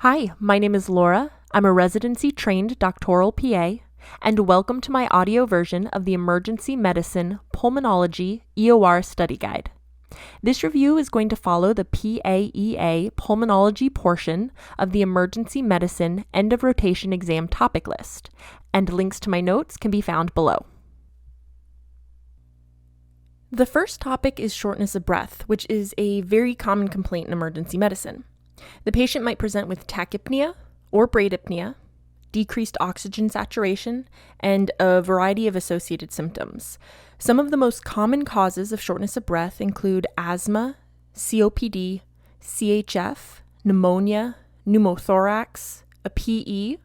Hi, my name is Laura. I'm a residency-trained doctoral PA, and welcome to my audio version of the Emergency Medicine Pulmonology EOR Study Guide. This review is going to follow the PAEA Pulmonology portion of the Emergency Medicine End of Rotation Exam topic list, and links to my notes can be found below. The first topic is shortness of breath, which is a very common complaint in emergency medicine. The patient might present with tachypnea or bradypnea, decreased oxygen saturation, and a variety of associated symptoms. Some of the most common causes of shortness of breath include asthma, COPD, CHF, pneumonia, pneumothorax, a PE,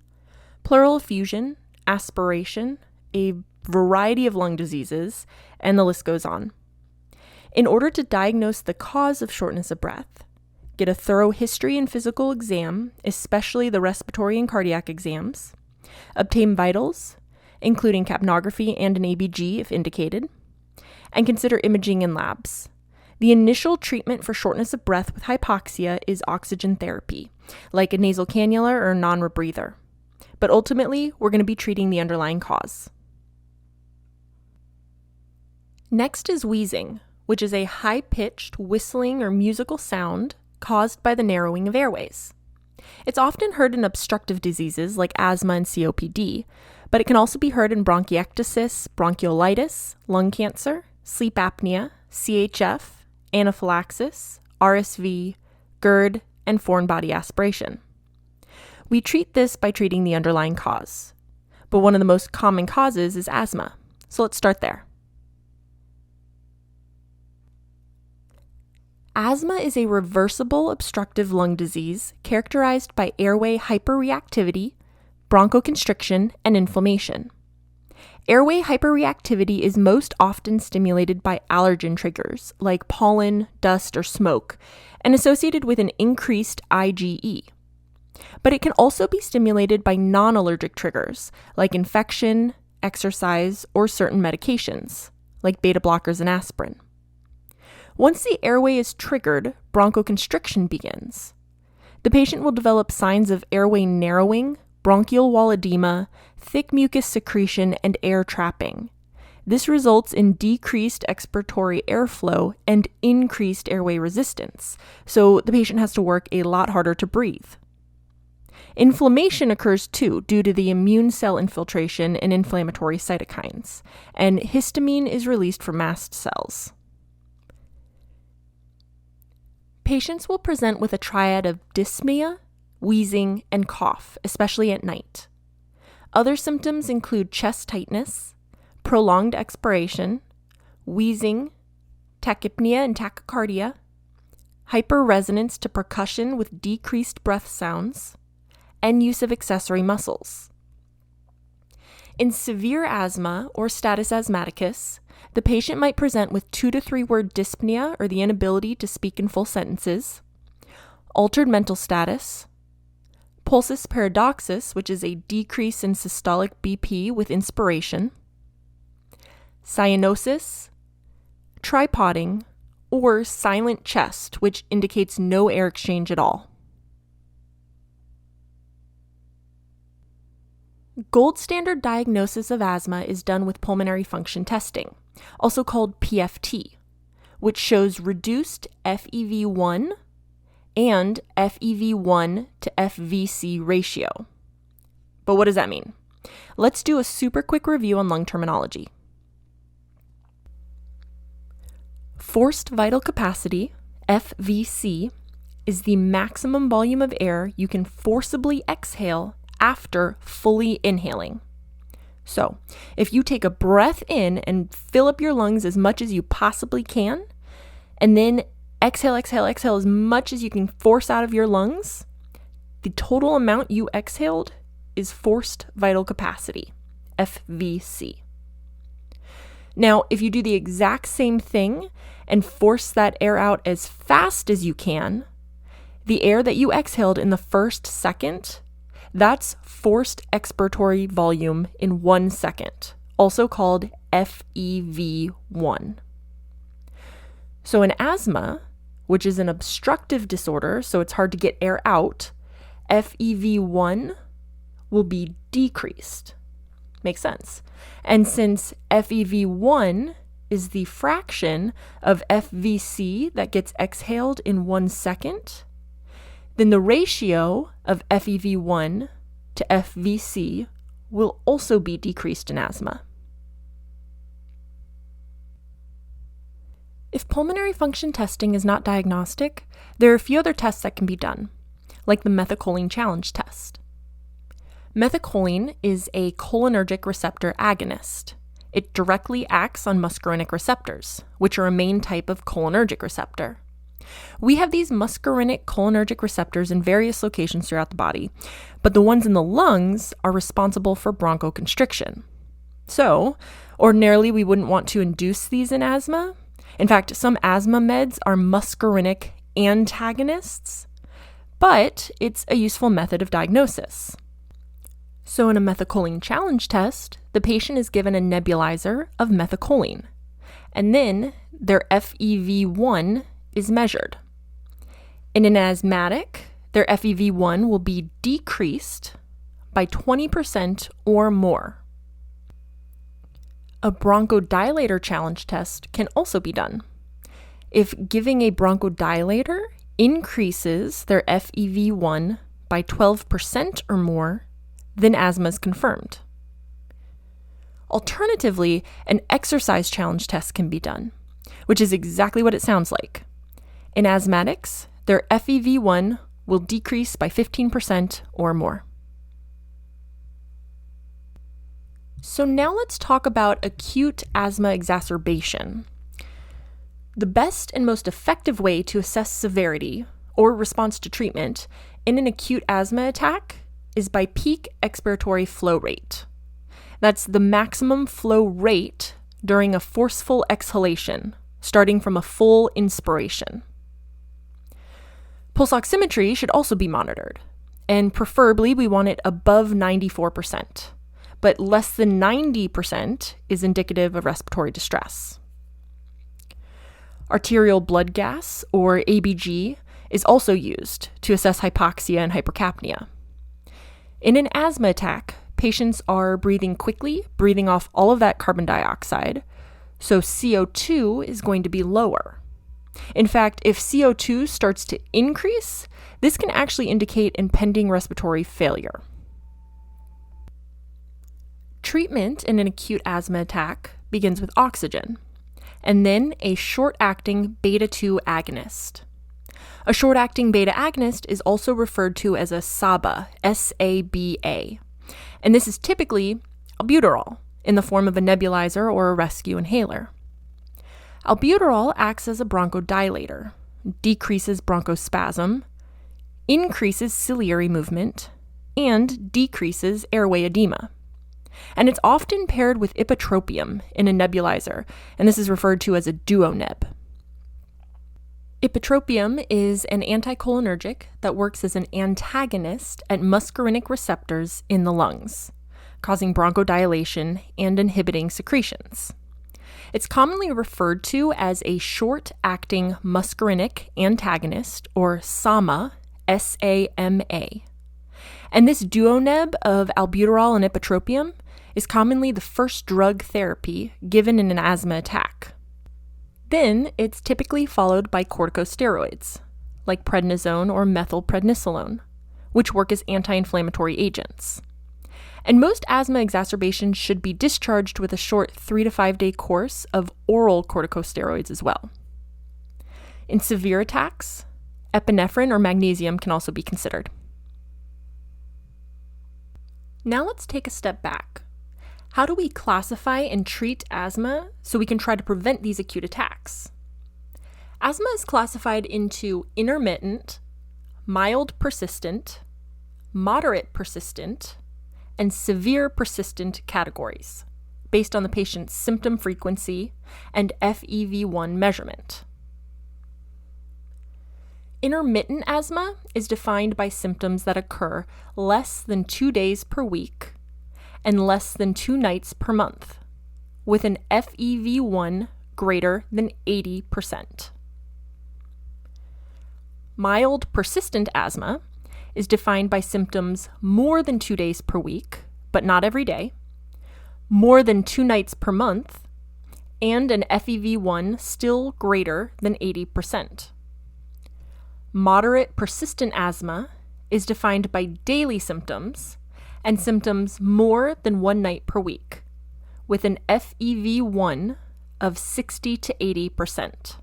pleural effusion, aspiration, a variety of lung diseases, and the list goes on. In order to diagnose the cause of shortness of breath, get a thorough history and physical exam, especially the respiratory and cardiac exams, obtain vitals, including capnography and an ABG if indicated, and consider imaging and labs. The initial treatment for shortness of breath with hypoxia is oxygen therapy, like a nasal cannula or a non-rebreather. But ultimately, we're going to be treating the underlying cause. Next is wheezing, which is a high-pitched whistling or musical sound caused by the narrowing of airways. It's often heard in obstructive diseases like asthma and COPD, but it can also be heard in bronchiectasis, bronchiolitis, lung cancer, sleep apnea, CHF, anaphylaxis, RSV, GERD, and foreign body aspiration. We treat this by treating the underlying cause, but one of the most common causes is asthma, so let's start there. Asthma is a reversible obstructive lung disease characterized by airway hyperreactivity, bronchoconstriction, and inflammation. Airway hyperreactivity is most often stimulated by allergen triggers like pollen, dust, or smoke, and associated with an increased IgE. But it can also be stimulated by non-allergic triggers like infection, exercise, or certain medications like beta blockers and aspirin. Once the airway is triggered, bronchoconstriction begins. The patient will develop signs of airway narrowing, bronchial wall edema, thick mucus secretion, and air trapping. This results in decreased expiratory airflow and increased airway resistance, so the patient has to work a lot harder to breathe. Inflammation occurs too due to the immune cell infiltration and inflammatory cytokines, and histamine is released from mast cells. Patients will present with a triad of dyspnea, wheezing, and cough, especially at night. Other symptoms include chest tightness, prolonged expiration, wheezing, tachypnea and tachycardia, hyperresonance to percussion with decreased breath sounds, and use of accessory muscles. In severe asthma or status asthmaticus, the patient might present with 2 to 3 word dyspnea or the inability to speak in full sentences, altered mental status, pulsus paradoxus, which is a decrease in systolic BP with inspiration, cyanosis, tripoding, or silent chest, which indicates no air exchange at all. Gold standard diagnosis of asthma is done with pulmonary function testing, also called PFT, which shows reduced FEV1 and FEV1 to FVC ratio. But what does that mean? Let's do a super quick review on lung terminology. Forced vital capacity, FVC, is the maximum volume of air you can forcibly exhale after fully inhaling. So, if you take a breath in and fill up your lungs as much as you possibly can, and then exhale as much as you can force out of your lungs, the total amount you exhaled is forced vital capacity, FVC. Now, if you do the exact same thing and force that air out as fast as you can, the air that you exhaled in the first second, that's forced expiratory volume in 1 second, also called FEV1. So in asthma, which is an obstructive disorder, so it's hard to get air out, FEV1 will be decreased. Makes sense. And since FEV1 is the fraction of FVC that gets exhaled in 1 second, then the ratio of FEV1 to FVC will also be decreased in asthma. If pulmonary function testing is not diagnostic, there are a few other tests that can be done, like the methacholine challenge test. Methacholine is a cholinergic receptor agonist. It directly acts on muscarinic receptors, which are a main type of cholinergic receptor. We have these muscarinic cholinergic receptors in various locations throughout the body, but the ones in the lungs are responsible for bronchoconstriction. So, ordinarily we wouldn't want to induce these in asthma. In fact, some asthma meds are muscarinic antagonists, but it's a useful method of diagnosis. So in a methacholine challenge test, the patient is given a nebulizer of methacholine, and then their FEV1 is measured. In an asthmatic, their FEV1 will be decreased by 20% or more. A bronchodilator challenge test can also be done. If giving a bronchodilator increases their FEV1 by 12% or more, then asthma is confirmed. Alternatively, an exercise challenge test can be done, which is exactly what it sounds like. In asthmatics, their FEV1 will decrease by 15% or more. So now let's talk about acute asthma exacerbation. The best and most effective way to assess severity or response to treatment in an acute asthma attack is by peak expiratory flow rate. That's the maximum flow rate during a forceful exhalation, starting from a full inspiration. Pulse oximetry should also be monitored, and preferably we want it above 94%, but less than 90% is indicative of respiratory distress. Arterial blood gas, or ABG, is also used to assess hypoxia and hypercapnia. In an asthma attack, patients are breathing quickly, breathing off all of that carbon dioxide, so CO2 is going to be lower. In fact, if CO2 starts to increase, this can actually indicate impending respiratory failure. Treatment in an acute asthma attack begins with oxygen, and then a short-acting beta-2 agonist. A short-acting beta agonist is also referred to as a SABA, S-A-B-A, and this is typically albuterol in the form of a nebulizer or a rescue inhaler. Albuterol acts as a bronchodilator, decreases bronchospasm, increases ciliary movement, and decreases airway edema. And it's often paired with ipratropium in a nebulizer, and this is referred to as a duoneb. Ipratropium is an anticholinergic that works as an antagonist at muscarinic receptors in the lungs, causing bronchodilation and inhibiting secretions. It's commonly referred to as a short-acting muscarinic antagonist, or SAMA, S-A-M-A. And this duoneb of albuterol and ipratropium is commonly the first drug therapy given in an asthma attack. Then it's typically followed by corticosteroids, like prednisone or methylprednisolone, which work as anti-inflammatory agents. And most asthma exacerbations should be discharged with a short 3 to 5 day course of oral corticosteroids as well. In severe attacks, epinephrine or magnesium can also be considered. Now let's take a step back. How do we classify and treat asthma so we can try to prevent these acute attacks? Asthma is classified into intermittent, mild persistent, moderate persistent, and severe persistent categories, based on the patient's symptom frequency and FEV1 measurement. Intermittent asthma is defined by symptoms that occur less than 2 days per week and less than 2 nights per month, with an FEV1 greater than 80%. Mild persistent asthma is defined by symptoms more than 2 days per week, but not every day, more than 2 nights per month, and an FEV1 still greater than 80%. Moderate persistent asthma is defined by daily symptoms and symptoms more than 1 night per week, with an FEV1 of 60 to 80%.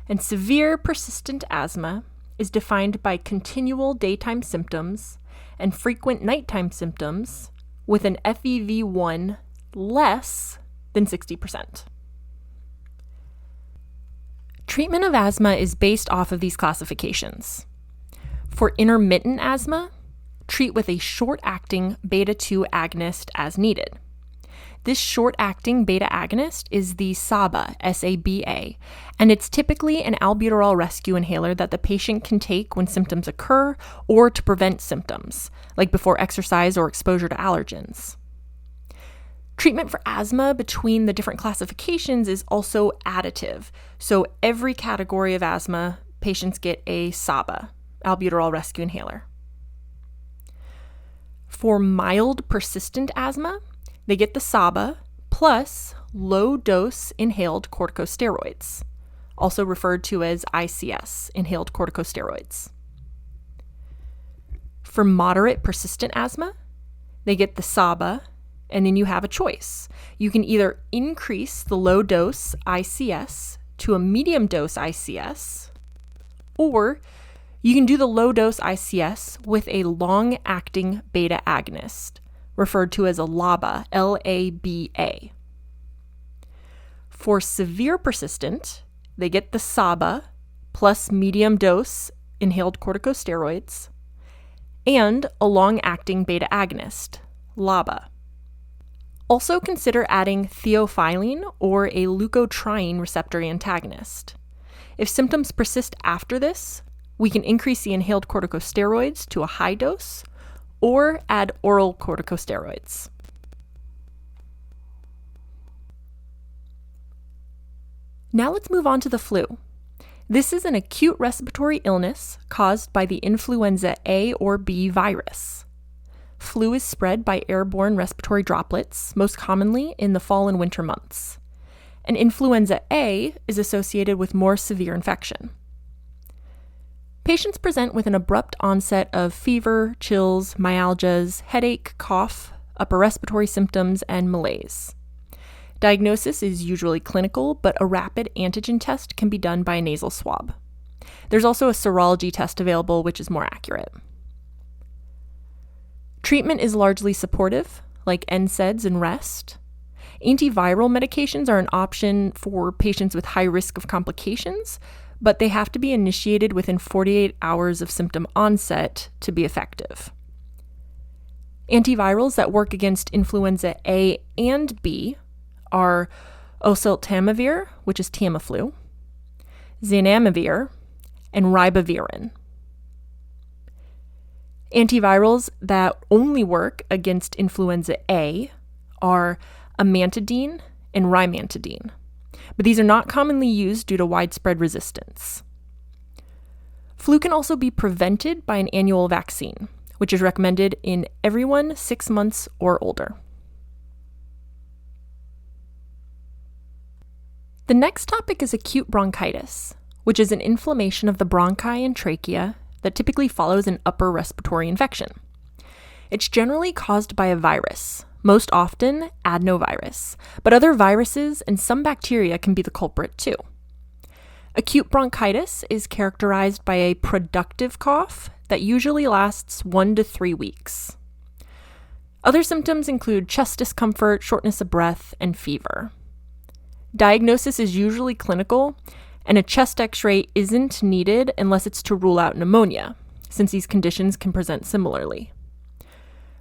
And severe persistent asthma is defined by continual daytime symptoms and frequent nighttime symptoms with an FEV1 less than 60%. Treatment of asthma is based off of these classifications. For intermittent asthma, treat with a short-acting beta-2 agonist as needed. This short-acting beta agonist is the SABA, S-A-B-A, and it's typically an albuterol rescue inhaler that the patient can take when symptoms occur or to prevent symptoms, like before exercise or exposure to allergens. Treatment for asthma between the different classifications is also additive. So every category of asthma, patients get a SABA, albuterol rescue inhaler. For mild persistent asthma, they get the SABA plus low-dose inhaled corticosteroids, also referred to as ICS, inhaled corticosteroids. For moderate persistent asthma, they get the SABA, and then you have a choice. You can either increase the low-dose ICS to a medium-dose ICS, or you can do the low-dose ICS with a long-acting beta agonist, referred to as a LABA, L-A-B-A. For severe persistent, they get the SABA plus medium-dose inhaled corticosteroids and a long-acting beta agonist, LABA. Also consider adding theophylline or a leukotriene receptor antagonist. If symptoms persist after this, we can increase the inhaled corticosteroids to a high dose or add oral corticosteroids. Now let's move on to the flu. This is an acute respiratory illness caused by the influenza A or B virus. Flu is spread by airborne respiratory droplets, most commonly in the fall and winter months. And influenza A is associated with more severe infection. Patients present with an abrupt onset of fever, chills, myalgias, headache, cough, upper respiratory symptoms, and malaise. Diagnosis is usually clinical, but a rapid antigen test can be done by a nasal swab. There's also a serology test available, which is more accurate. Treatment is largely supportive, like NSAIDs and rest. Antiviral medications are an option for patients with high risk of complications, but they have to be initiated within 48 hours of symptom onset to be effective. Antivirals that work against influenza A and B are oseltamivir, which is Tamiflu, zanamivir, and ribavirin. Antivirals that only work against influenza A are amantadine and rimantadine, but these are not commonly used due to widespread resistance. Flu can also be prevented by an annual vaccine, which is recommended in everyone 6 months or older. The next topic is acute bronchitis, which is an inflammation of the bronchi and trachea that typically follows an upper respiratory infection. It's generally caused by a virus, most often adenovirus, but other viruses and some bacteria can be the culprit too. Acute bronchitis is characterized by a productive cough that usually lasts 1 to 3 weeks. Other symptoms include chest discomfort, shortness of breath, and fever. Diagnosis is usually clinical, and a chest x-ray isn't needed unless it's to rule out pneumonia, since these conditions can present similarly.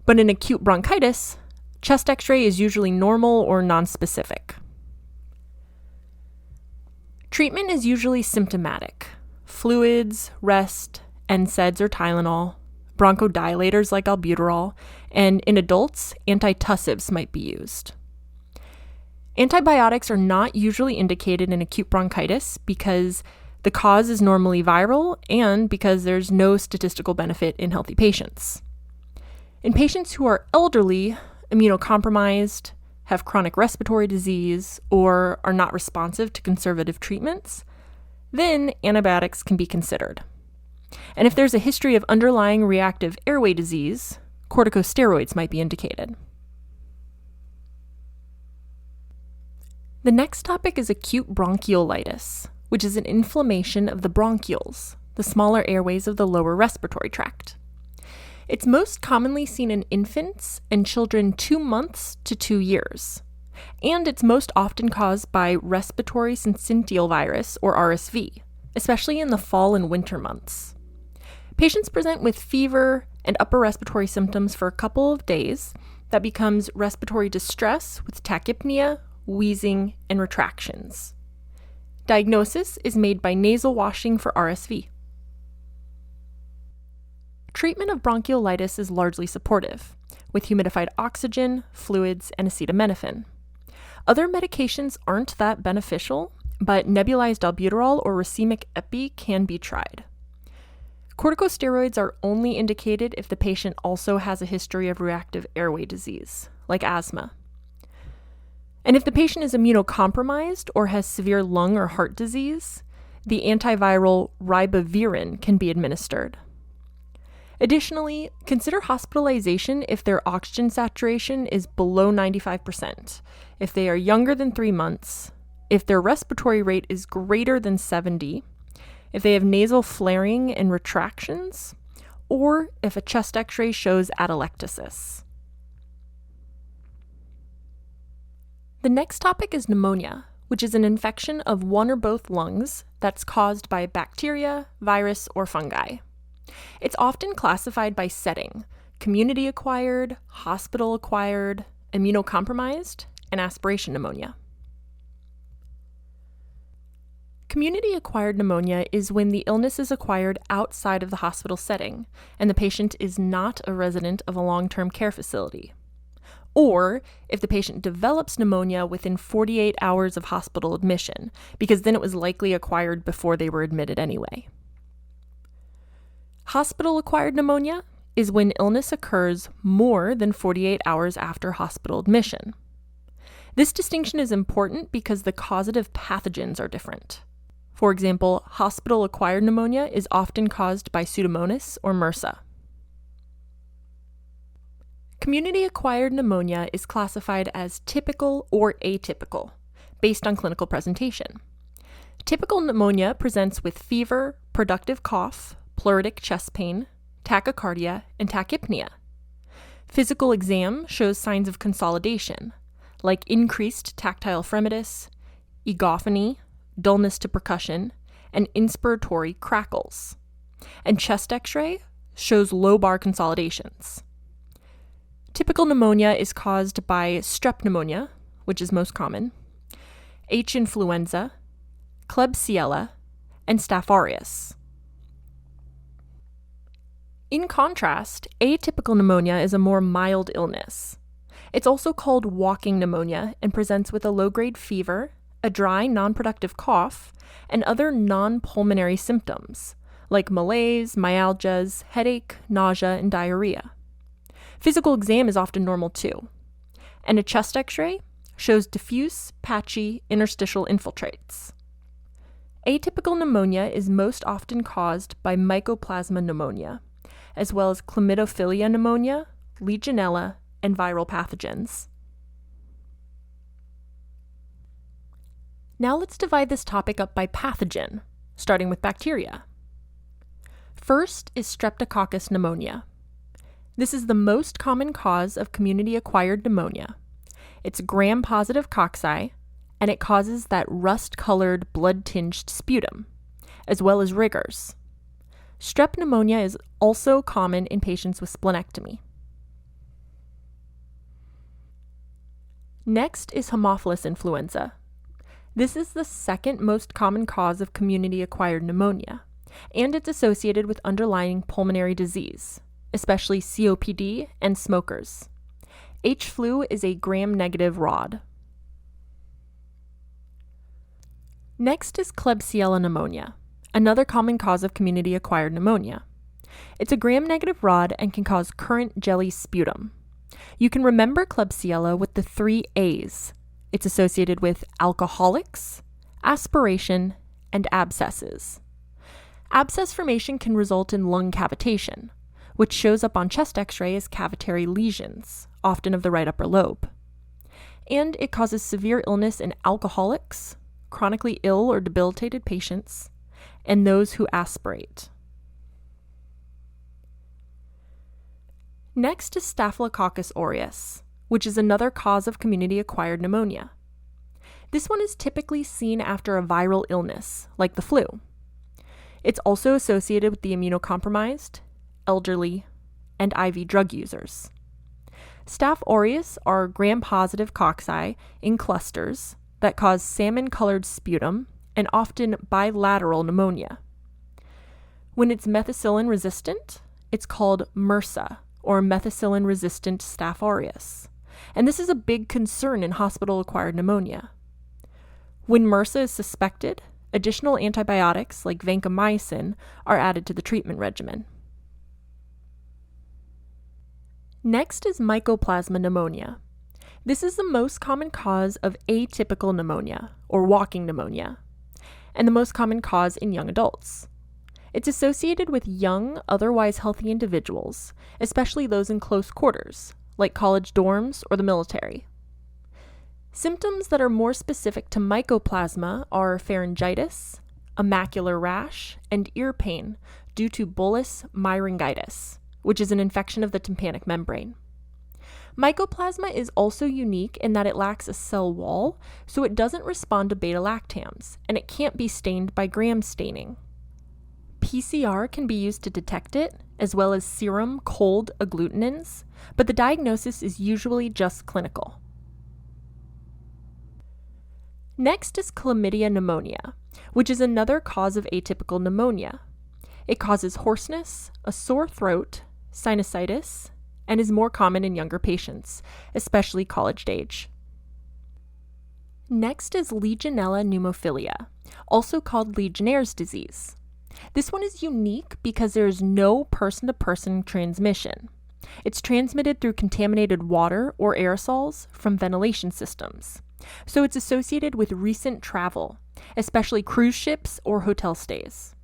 But in acute bronchitis, chest x-ray is usually normal or nonspecific. Treatment is usually symptomatic: fluids, rest, NSAIDs or Tylenol, bronchodilators like albuterol, and in adults, antitussives might be used. Antibiotics are not usually indicated in acute bronchitis because The cause is normally viral, and because there's no statistical benefit in healthy patients. In patients who are elderly, immunocompromised, have chronic respiratory disease, or are not responsive to conservative treatments, then antibiotics can be considered. And if there's a history of underlying reactive airway disease, corticosteroids might be indicated. The next topic is acute bronchiolitis, which is an inflammation of the bronchioles, the smaller airways of the lower respiratory tract. It's most commonly seen in infants and children 2 months to 2 years, and it's most often caused by respiratory syncytial virus, or RSV, especially in the fall and winter months. Patients present with fever and upper respiratory symptoms for a couple of days that becomes respiratory distress with tachypnea, wheezing, and retractions. Diagnosis is made by nasal washing for RSV. Treatment of bronchiolitis is largely supportive, with humidified oxygen, fluids, and acetaminophen. Other medications aren't that beneficial, but nebulized albuterol or racemic epi can be tried. Corticosteroids are only indicated if the patient also has a history of reactive airway disease, like asthma. And if the patient is immunocompromised or has severe lung or heart disease, the antiviral ribavirin can be administered. Additionally, consider hospitalization if their oxygen saturation is below 95%, if they are younger than 3 months, if their respiratory rate is greater than 70, if they have nasal flaring and retractions, or if a chest x-ray shows atelectasis. The next topic is pneumonia, which is an infection of one or both lungs that's caused by bacteria, virus, or fungi. It's often classified by setting: community-acquired, hospital-acquired, immunocompromised, and aspiration pneumonia. Community-acquired pneumonia is when the illness is acquired outside of the hospital setting and the patient is not a resident of a long-term care facility, or if the patient develops pneumonia within 48 hours of hospital admission, because then it was likely acquired before they were admitted anyway. Hospital-acquired pneumonia is when illness occurs more than 48 hours after hospital admission. This distinction is important because the causative pathogens are different. For example, hospital-acquired pneumonia is often caused by Pseudomonas or MRSA. Community-acquired pneumonia is classified as typical or atypical, based on clinical presentation. Typical pneumonia presents with fever, productive cough, pleuritic chest pain, tachycardia, and tachypnea. Physical exam shows signs of consolidation, like increased tactile fremitus, egophony, dullness to percussion, and inspiratory crackles. And chest x-ray shows lobar consolidations. Typical pneumonia is caused by strep pneumonia, which is most common, H. influenza, Klebsiella, and Staph aureus. In contrast, atypical pneumonia is a more mild illness. It's also called walking pneumonia and presents with a low-grade fever, a dry, non-productive cough, and other non-pulmonary symptoms, like malaise, myalgias, headache, nausea, and diarrhea. Physical exam is often normal too, and a chest x-ray shows diffuse, patchy, interstitial infiltrates. Atypical pneumonia is most often caused by Mycoplasma pneumonia, as well as Chlamydophilia pneumonia, Legionella, and viral pathogens. Now let's divide this topic up by pathogen, starting with bacteria. First is Streptococcus pneumonia. This is the most common cause of community-acquired pneumonia. It's gram-positive cocci, and it causes that rust-colored, blood-tinged sputum, as well as rigors. Strep pneumonia is also common in patients with splenectomy. Next is Haemophilus influenza. This is the second most common cause of community-acquired pneumonia, and it's associated with underlying pulmonary disease, especially COPD and smokers. H-flu is a gram-negative rod. Next is Klebsiella pneumonia. another common cause of community-acquired pneumonia. It's a gram-negative rod and can cause currant jelly sputum. You can remember Klebsiella with the 3 A's. It's associated with alcoholics, aspiration, and abscesses. Abscess formation can result in lung cavitation, which shows up on chest x-ray as cavitary lesions, often of the right upper lobe. And it causes severe illness in alcoholics, chronically ill or debilitated patients, and those who aspirate. Next is Staphylococcus aureus, which is another cause of community-acquired pneumonia. This one is typically seen after a viral illness, like the flu. It's also associated with the immunocompromised, elderly, and IV drug users. Staph aureus are gram-positive cocci in clusters that cause salmon-colored sputum and often bilateral pneumonia. When it's methicillin-resistant, it's called MRSA, or methicillin-resistant Staph aureus, and this is a big concern in hospital-acquired pneumonia. When MRSA is suspected, additional antibiotics like vancomycin are added to the treatment regimen. Next is Mycoplasma pneumonia. This is the most common cause of atypical pneumonia, or walking pneumonia, and the most common cause in young adults. It's associated with young, otherwise healthy individuals, especially those in close quarters, like college dorms or the military. Symptoms that are more specific to mycoplasma are pharyngitis, a macular rash, and ear pain due to bullous myringitis, which is an infection of the tympanic membrane. Mycoplasma is also unique in that it lacks a cell wall, so it doesn't respond to beta-lactams, and it can't be stained by gram staining. PCR can be used to detect it, as well as serum cold agglutinins, but the diagnosis is usually just clinical. Next is chlamydia pneumonia, which is another cause of atypical pneumonia. It causes hoarseness, a sore throat, sinusitis, and is more common in younger patients, especially college age. Next is Legionella pneumophilia, also called Legionnaire's disease. This one is unique because there is no person-to-person transmission. It's transmitted through contaminated water or aerosols from ventilation systems. So it's associated with recent travel, especially cruise ships or hotel stays.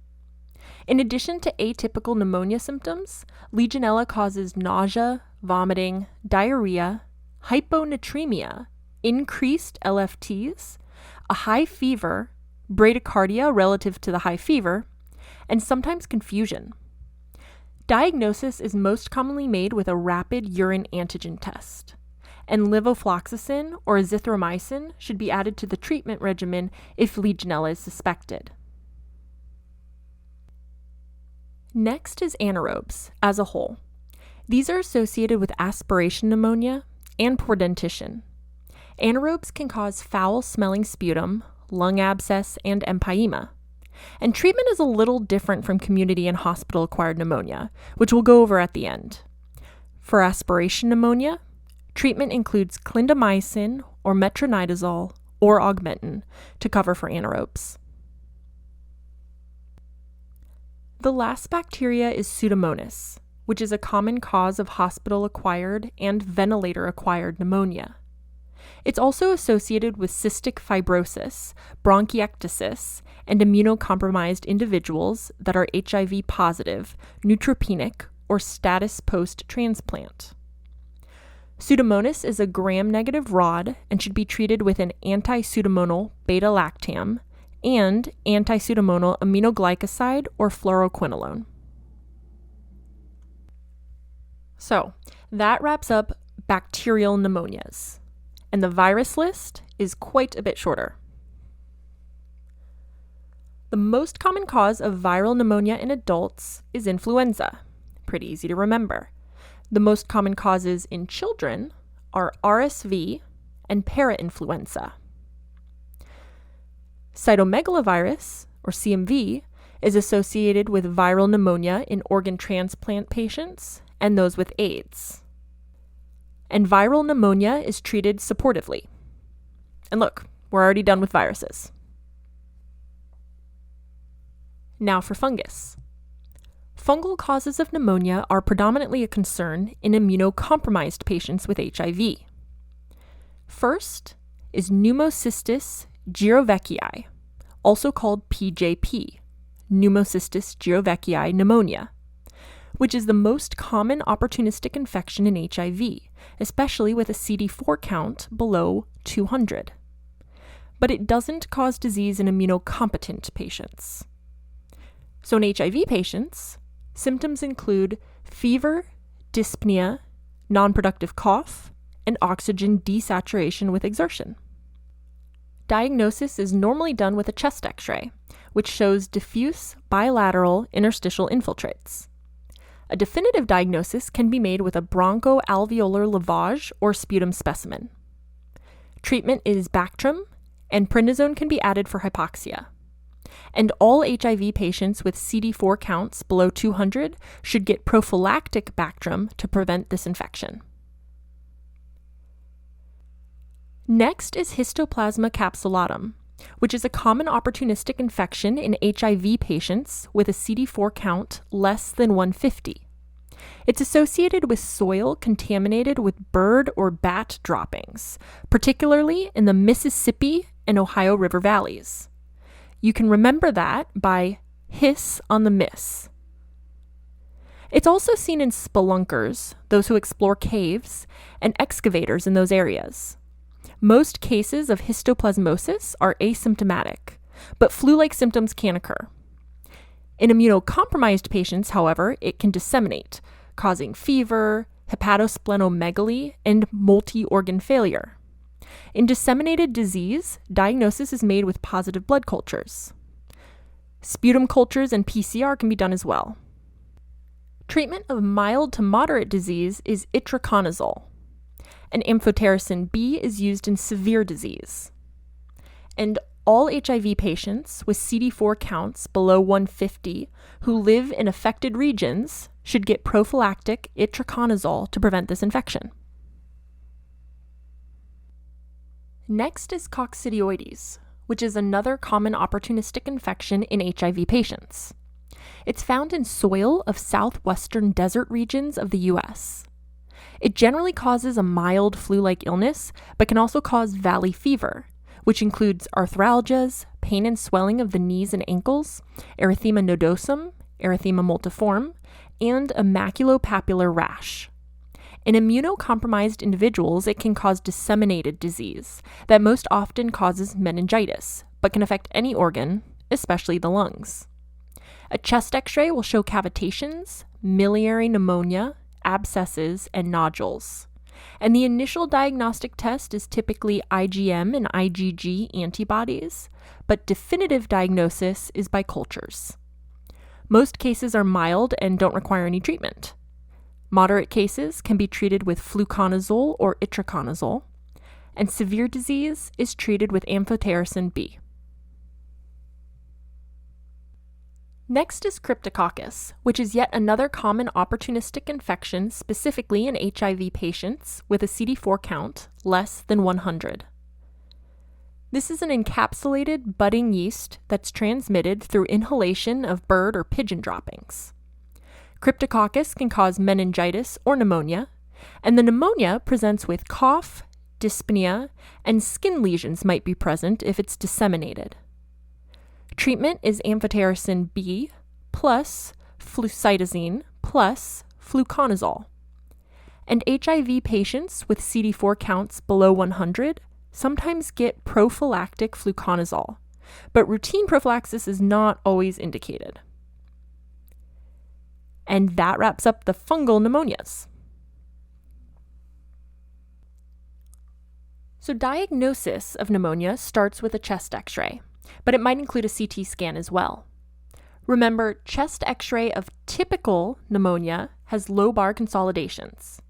In addition to atypical pneumonia symptoms, Legionella causes nausea, vomiting, diarrhea, hyponatremia, increased LFTs, a high fever, bradycardia relative to the high fever, and sometimes confusion. Diagnosis is most commonly made with a rapid urine antigen test, and levofloxacin or azithromycin should be added to the treatment regimen if Legionella is suspected. Next is anaerobes as a whole. These are associated with aspiration pneumonia and poor dentition. Anaerobes can cause foul-smelling sputum, lung abscess, and empyema. And treatment is a little different from community and hospital-acquired pneumonia, which we'll go over at the end. For aspiration pneumonia, treatment includes clindamycin or metronidazole or augmentin to cover for anaerobes. The last bacteria is Pseudomonas, which is a common cause of hospital-acquired and ventilator-acquired pneumonia. It's also associated with cystic fibrosis, bronchiectasis, and immunocompromised individuals that are HIV positive, neutropenic, or status post-transplant. Pseudomonas is a gram-negative rod and should be treated with an anti-pseudomonal beta-lactam and anti-pseudomonal aminoglycoside or fluoroquinolone. So, that wraps up bacterial pneumonias, and the virus list is quite a bit shorter. The most common cause of viral pneumonia in adults is influenza. Pretty easy to remember. The most common causes in children are RSV and parainfluenza. Cytomegalovirus, or CMV, is associated with viral pneumonia in organ transplant patients and those with AIDS. And viral pneumonia is treated supportively. And look, we're already done with viruses. Now for fungus. Fungal causes of pneumonia are predominantly a concern in immunocompromised patients with HIV. First is Pneumocystis jirovecii, also called PJP, Pneumocystis jirovecii pneumonia, which is the most common opportunistic infection in HIV, especially with a CD4 count below 200. But it doesn't cause disease in immunocompetent patients. So in HIV patients, symptoms include fever, dyspnea, non-productive cough, and oxygen desaturation with exertion. Diagnosis is normally done with a chest X-ray, which shows diffuse bilateral interstitial infiltrates. A definitive diagnosis can be made with a bronchoalveolar lavage or sputum specimen. Treatment is Bactrim, and prednisone can be added for hypoxia. And all HIV patients with CD4 counts below 200 should get prophylactic Bactrim to prevent this infection. Next is Histoplasma capsulatum, which is a common opportunistic infection in HIV patients with a CD4 count less than 150. It's associated with soil contaminated with bird or bat droppings, particularly in the Mississippi and Ohio River valleys. You can remember that by hiss on the miss. It's also seen in spelunkers, those who explore caves, and excavators in those areas. Most cases of histoplasmosis are asymptomatic, but flu-like symptoms can occur. In immunocompromised patients, however, it can disseminate, causing fever, hepatosplenomegaly, and multi-organ failure. In disseminated disease, diagnosis is made with positive blood cultures. Sputum cultures and PCR can be done as well. Treatment of mild to moderate disease is itraconazole, and amphotericin B is used in severe disease. And all HIV patients with CD4 counts below 150 who live in affected regions should get prophylactic itraconazole to prevent this infection. Next is coccidioides, which is another common opportunistic infection in HIV patients. It's found in soil of southwestern desert regions of the U.S. It generally causes a mild flu-like illness, but can also cause valley fever, which includes arthralgias, pain and swelling of the knees and ankles, erythema nodosum, erythema multiforme, and a maculopapular rash. In immunocompromised individuals, it can cause disseminated disease that most often causes meningitis, but can affect any organ, especially the lungs. A chest X-ray will show cavitations, miliary pneumonia, abscesses, and nodules. And the initial diagnostic test is typically IgM and IgG antibodies, but definitive diagnosis is by cultures. Most cases are mild and don't require any treatment. Moderate cases can be treated with fluconazole or itraconazole, and severe disease is treated with amphotericin B. Next is Cryptococcus, which is yet another common opportunistic infection specifically in HIV patients with a CD4 count less than 100. This is an encapsulated budding yeast that's transmitted through inhalation of bird or pigeon droppings. Cryptococcus can cause meningitis or pneumonia, and the pneumonia presents with cough, dyspnea, and skin lesions might be present if it's disseminated. Treatment is amphotericin B plus flucytosine plus fluconazole. And HIV patients with CD4 counts below 100 sometimes get prophylactic fluconazole, but routine prophylaxis is not always indicated. And that wraps up the fungal pneumonias. So diagnosis of pneumonia starts with a chest X-ray, but it might include a CT scan as well. Remember, chest X-ray of typical pneumonia has lobar consolidations,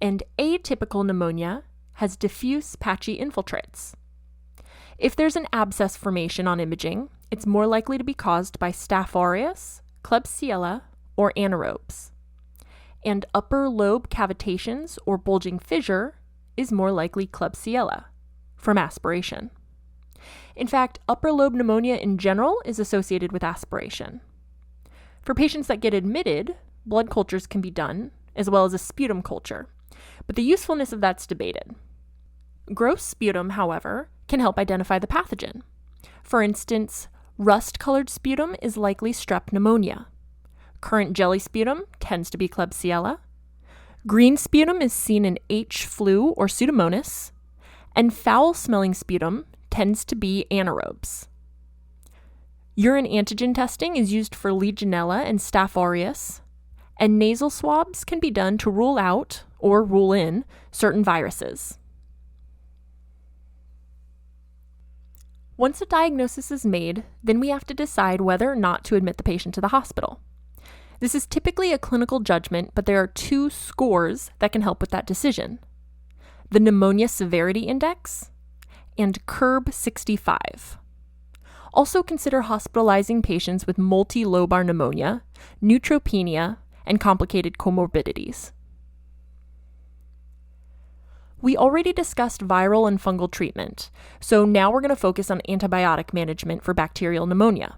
and atypical pneumonia has diffuse patchy infiltrates. If there's an abscess formation on imaging, it's more likely to be caused by Staph aureus, Klebsiella, or anaerobes. And upper lobe cavitations or bulging fissure is more likely Klebsiella from aspiration. In fact, upper lobe pneumonia in general is associated with aspiration. For patients that get admitted, blood cultures can be done, as well as a sputum culture, but the usefulness of that's debated. Gross sputum, however, can help identify the pathogen. For instance, rust-colored sputum is likely strep pneumonia. Currant jelly sputum tends to be Klebsiella. Green sputum is seen in H. flu or Pseudomonas, and foul-smelling sputum tends to be anaerobes. Urine antigen testing is used for Legionella and Staph aureus, and nasal swabs can be done to rule out or rule in certain viruses. Once a diagnosis is made, then we have to decide whether or not to admit the patient to the hospital. This is typically a clinical judgment, but there are 2 scores that can help with that decision: the Pneumonia Severity Index and CURB 65. Also consider hospitalizing patients with multilobar pneumonia, neutropenia, and complicated comorbidities. We already discussed viral and fungal treatment, so now we're going to focus on antibiotic management for bacterial pneumonia.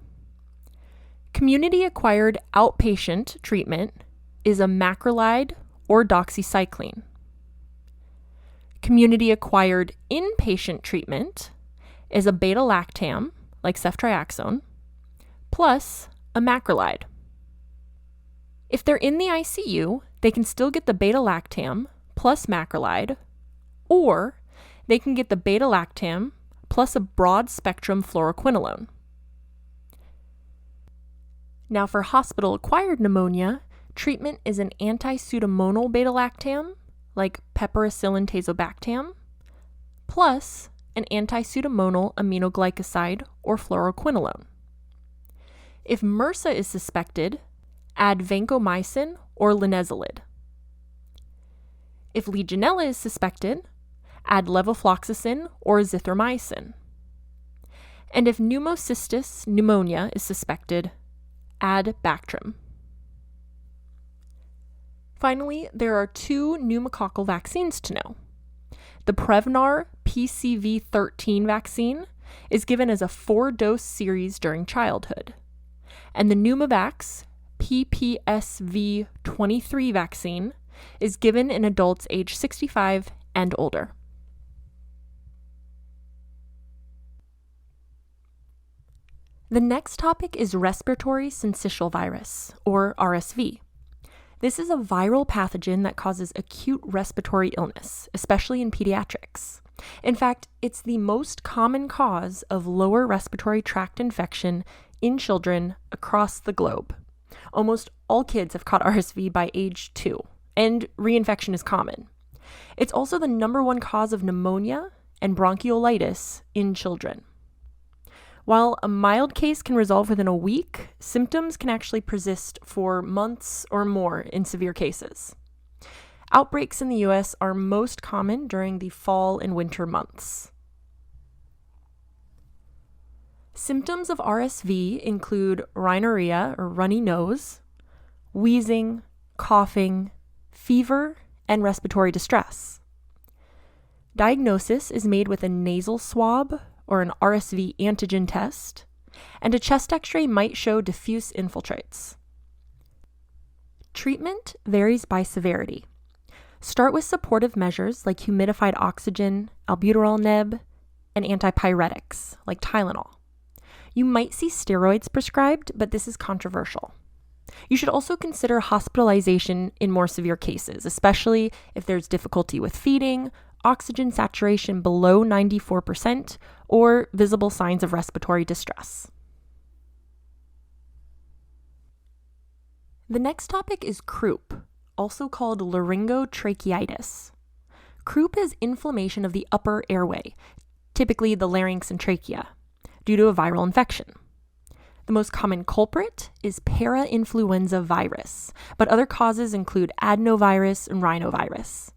Community-acquired outpatient treatment is a macrolide or doxycycline. Community-acquired inpatient treatment is a beta-lactam, like ceftriaxone, plus a macrolide. If they're in the ICU, they can still get the beta-lactam plus macrolide, or they can get the beta-lactam plus a broad-spectrum fluoroquinolone. Now for hospital-acquired pneumonia, treatment is an anti-pseudomonal beta-lactam, like piperacillin tazobactam, plus an anti-pseudomonal aminoglycoside or fluoroquinolone. If MRSA is suspected, add vancomycin or linezolid. If Legionella is suspected, add levofloxacin or azithromycin. And if pneumocystis pneumonia is suspected, add Bactrim. Finally, there are 2 pneumococcal vaccines to know. The Prevnar PCV13 vaccine is given as a 4-dose series during childhood, and the Pneumovax PPSV23 vaccine is given in adults age 65 and older. The next topic is respiratory syncytial virus, or RSV. This is a viral pathogen that causes acute respiratory illness, especially in pediatrics. In fact, it's the most common cause of lower respiratory tract infection in children across the globe. Almost all kids have caught RSV by age 2, and reinfection is common. It's also the #1 cause of pneumonia and bronchiolitis in children. While a mild case can resolve within a week, symptoms can actually persist for months or more in severe cases. Outbreaks in the US are most common during the fall and winter months. Symptoms of RSV include rhinorrhea or runny nose, wheezing, coughing, fever, and respiratory distress. Diagnosis is made with a nasal swab or an RSV antigen test, and a chest x-ray might show diffuse infiltrates. Treatment varies by severity. Start with supportive measures like humidified oxygen, albuterol neb, and antipyretics like Tylenol. You might see steroids prescribed, but this is controversial. You should also consider hospitalization in more severe cases, especially if there's difficulty with feeding, oxygen saturation below 94%, or visible signs of respiratory distress. The next topic is croup, also called laryngotracheitis. Croup is inflammation of the upper airway, typically the larynx and trachea, due to a viral infection. The most common culprit is parainfluenza virus, but other causes include adenovirus and rhinovirus.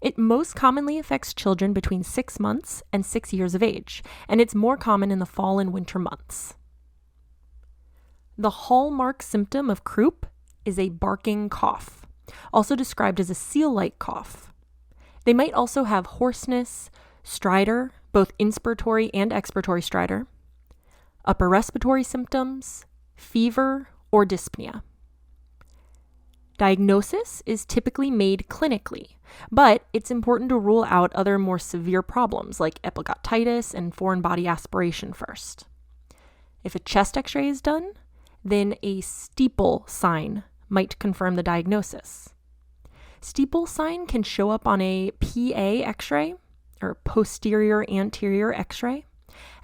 It most commonly affects children between 6 months and 6 years of age, and it's more common in the fall and winter months. The hallmark symptom of croup is a barking cough, also described as a seal-like cough. They might also have hoarseness, stridor, both inspiratory and expiratory stridor, upper respiratory symptoms, fever, or dyspnea. Diagnosis is typically made clinically, but it's important to rule out other more severe problems like epiglottitis and foreign body aspiration first. If a chest x-ray is done, then a steeple sign might confirm the diagnosis. Steeple sign can show up on a PA x-ray, or posterior anterior x-ray,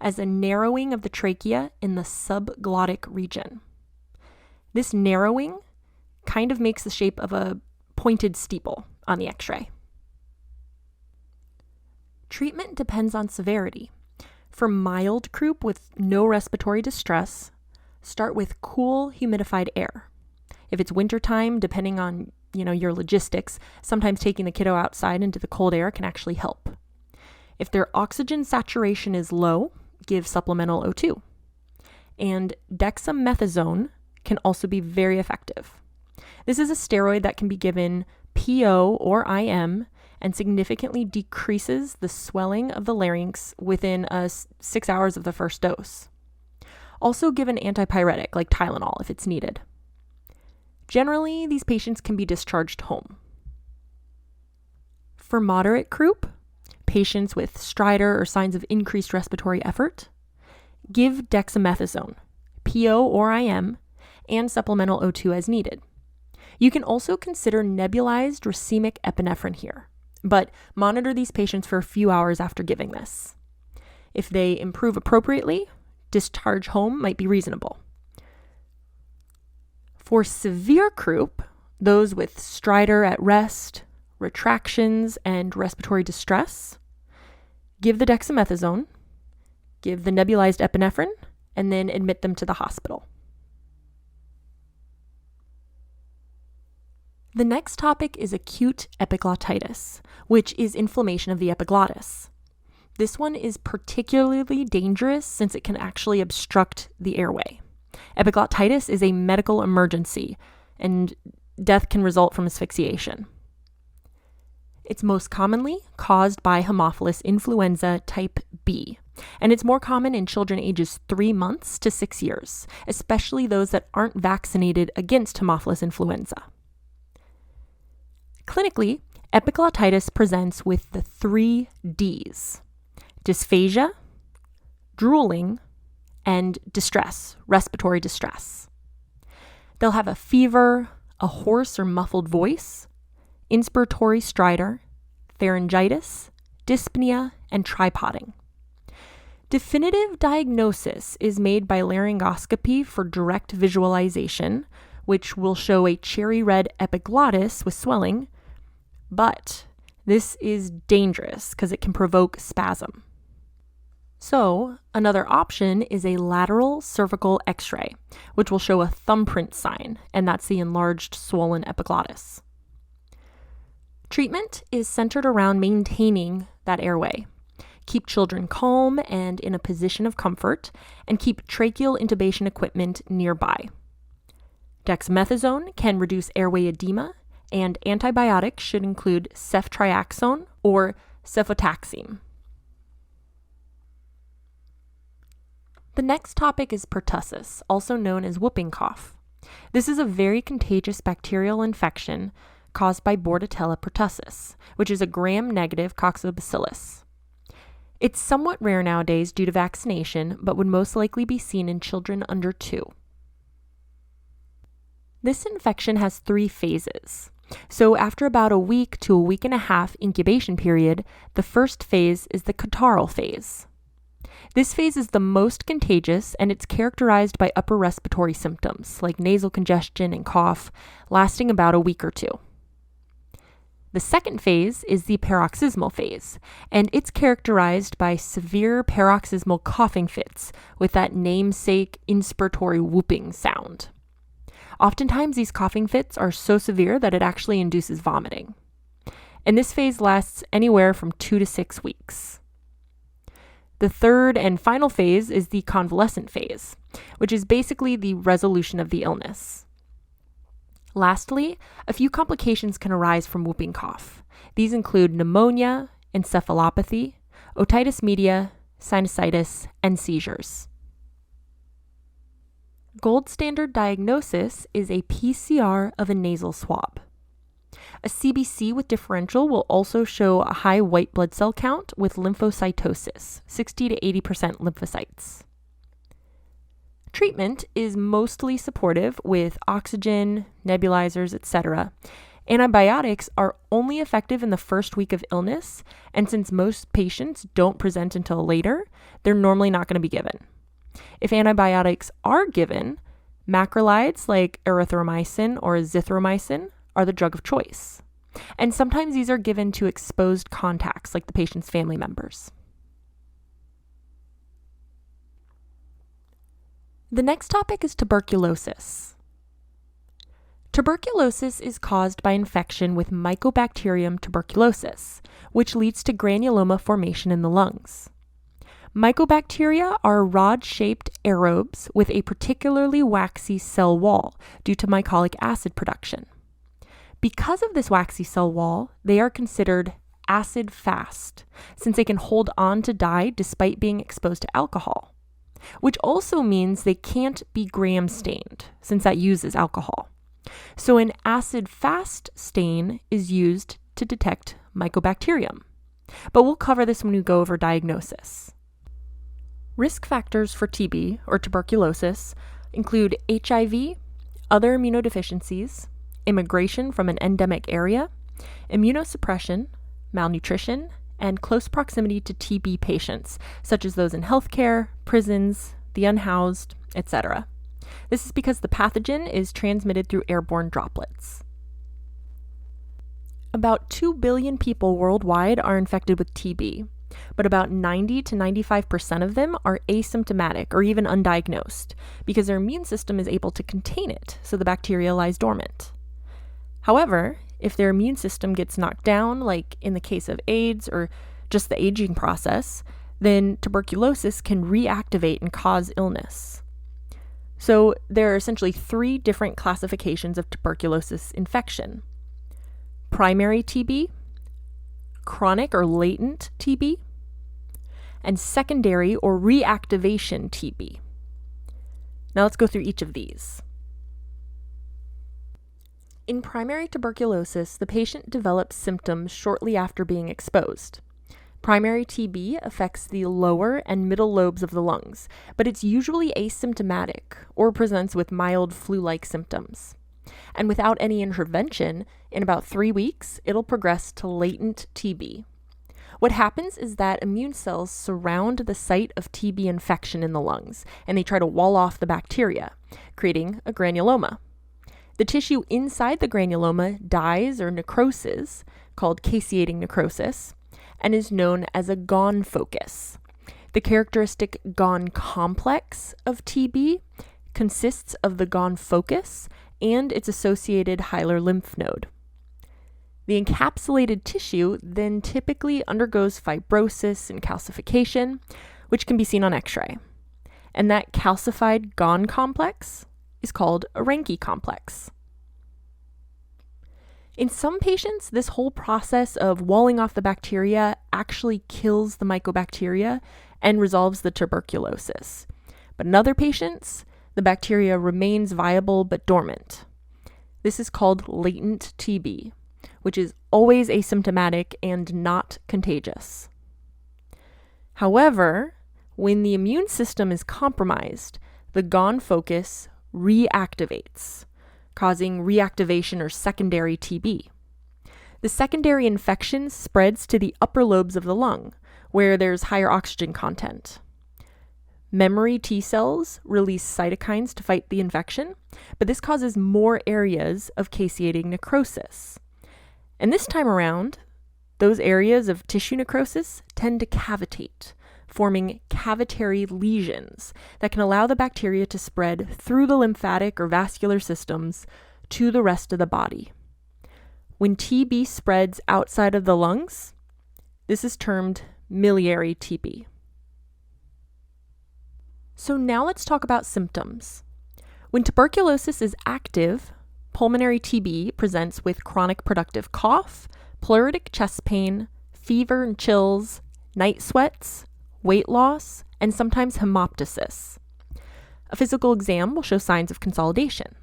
as a narrowing of the trachea in the subglottic region. This narrowing kind of makes the shape of a pointed steeple on the x-ray. Treatment depends on severity. For mild croup with no respiratory distress, start with cool, humidified air. If it's wintertime, depending on your logistics, sometimes taking the kiddo outside into the cold air can actually help. If their oxygen saturation is low, give supplemental O2. And dexamethasone can also be very effective. This is a steroid that can be given PO or IM and significantly decreases the swelling of the larynx within 6 hours of the first dose. Also give an antipyretic like Tylenol if it's needed. Generally, these patients can be discharged home. For moderate croup, patients with stridor or signs of increased respiratory effort, give dexamethasone, PO or IM, and supplemental O2 as needed. You can also consider nebulized racemic epinephrine here, but monitor these patients for a few hours after giving this. If they improve appropriately, discharge home might be reasonable. For severe croup, those with stridor at rest, retractions, and respiratory distress, give the dexamethasone, give the nebulized epinephrine, and then admit them to the hospital. The next topic is acute epiglottitis, which is inflammation of the epiglottis. This one is particularly dangerous since it can actually obstruct the airway. Epiglottitis is a medical emergency, and death can result from asphyxiation. It's most commonly caused by Haemophilus influenza type B, and it's more common in children ages 3 months to 6 years, especially those that aren't vaccinated against Haemophilus influenza. Clinically, epiglottitis presents with the 3 Ds: dysphagia, drooling, and distress, respiratory distress. They'll have a fever, a hoarse or muffled voice, inspiratory stridor, pharyngitis, dyspnea, and tripoding. Definitive diagnosis is made by laryngoscopy for direct visualization, which will show a cherry red epiglottis with swelling, but this is dangerous because it can provoke spasm. So, another option is a lateral cervical x-ray, which will show a thumbprint sign, and that's the enlarged swollen epiglottis. Treatment is centered around maintaining that airway. Keep children calm and in a position of comfort, and keep tracheal intubation equipment nearby. Dexamethasone can reduce airway edema, and antibiotics should include ceftriaxone or cefotaxime. The next topic is pertussis, also known as whooping cough. This is a very contagious bacterial infection caused by Bordetella pertussis, which is a gram-negative coccobacillus. It's somewhat rare nowadays due to vaccination, but would most likely be seen in children under 2. This infection has 3 phases. So after about a week to a week and a half incubation period, the first phase is the catarrhal phase. This phase is the most contagious, and it's characterized by upper respiratory symptoms like nasal congestion and cough, lasting about a week or 2. The second phase is the paroxysmal phase, and it's characterized by severe paroxysmal coughing fits with that namesake inspiratory whooping sound. Oftentimes, these coughing fits are so severe that it actually induces vomiting. And this phase lasts anywhere from 2 to 6 weeks. The third and final phase is the convalescent phase, which is basically the resolution of the illness. Lastly, a few complications can arise from whooping cough. These include pneumonia, encephalopathy, otitis media, sinusitis, and seizures. Gold standard diagnosis is a PCR of a nasal swab. A CBC with differential will also show a high white blood cell count with lymphocytosis, 60 to 80% lymphocytes. Treatment is mostly supportive with oxygen, nebulizers, etc. Antibiotics are only effective in the first week of illness, and since most patients don't present until later, they're normally not going to be given. If antibiotics are given, macrolides like erythromycin or azithromycin are the drug of choice. And sometimes these are given to exposed contacts like the patient's family members. The next topic is tuberculosis. Tuberculosis is caused by infection with Mycobacterium tuberculosis, which leads to granuloma formation in the lungs. Mycobacteria are rod-shaped aerobes with a particularly waxy cell wall due to mycolic acid production. Because of this waxy cell wall, they are considered acid-fast, since they can hold on to dye despite being exposed to alcohol, which also means they can't be gram-stained, since that uses alcohol. So an acid-fast stain is used to detect Mycobacterium, but we'll cover this when we go over diagnosis. Risk factors for TB, or tuberculosis, include HIV, other immunodeficiencies, immigration from an endemic area, immunosuppression, malnutrition, and close proximity to TB patients, such as those in healthcare, prisons, the unhoused, etc. This is because the pathogen is transmitted through airborne droplets. About 2 billion people worldwide are infected with TB, but about 90 to 95% of them are asymptomatic or even undiagnosed because their immune system is able to contain it, so the bacteria lies dormant. However, if their immune system gets knocked down, like in the case of AIDS or just the aging process, then tuberculosis can reactivate and cause illness. So there are essentially 3 different classifications of tuberculosis infection: primary TB, chronic or latent TB, and secondary or reactivation TB. Now let's go through each of these. In primary tuberculosis, the patient develops symptoms shortly after being exposed. Primary TB affects the lower and middle lobes of the lungs, but it's usually asymptomatic or presents with mild flu-like symptoms. And without any intervention, in about 3 weeks, it'll progress to latent TB. What happens is that immune cells surround the site of TB infection in the lungs, and they try to wall off the bacteria, creating a granuloma. The tissue inside the granuloma dies or necroses, called caseating necrosis, and is known as a Gone focus. The characteristic Gone complex of TB consists of the Gone focus and its associated hilar lymph node. The encapsulated tissue then typically undergoes fibrosis and calcification, which can be seen on X-ray. And that calcified Gone complex is called a Ranke complex. In some patients, this whole process of walling off the bacteria actually kills the mycobacteria and resolves the tuberculosis. But in other patients, the bacteria remains viable but dormant. This is called latent TB, which is always asymptomatic and not contagious. However, when the immune system is compromised, the Gone focus reactivates, causing reactivation or secondary TB. The secondary infection spreads to the upper lobes of the lung, where there's higher oxygen content. Memory T cells release cytokines to fight the infection, but this causes more areas of caseating necrosis. And this time around, those areas of tissue necrosis tend to cavitate, forming cavitary lesions that can allow the bacteria to spread through the lymphatic or vascular systems to the rest of the body. When TB spreads outside of the lungs, this is termed miliary TB. So now let's talk about symptoms. When tuberculosis is active, pulmonary TB presents with chronic productive cough, pleuritic chest pain, fever and chills, night sweats, weight loss, and sometimes hemoptysis. A physical exam will show signs of consolidation.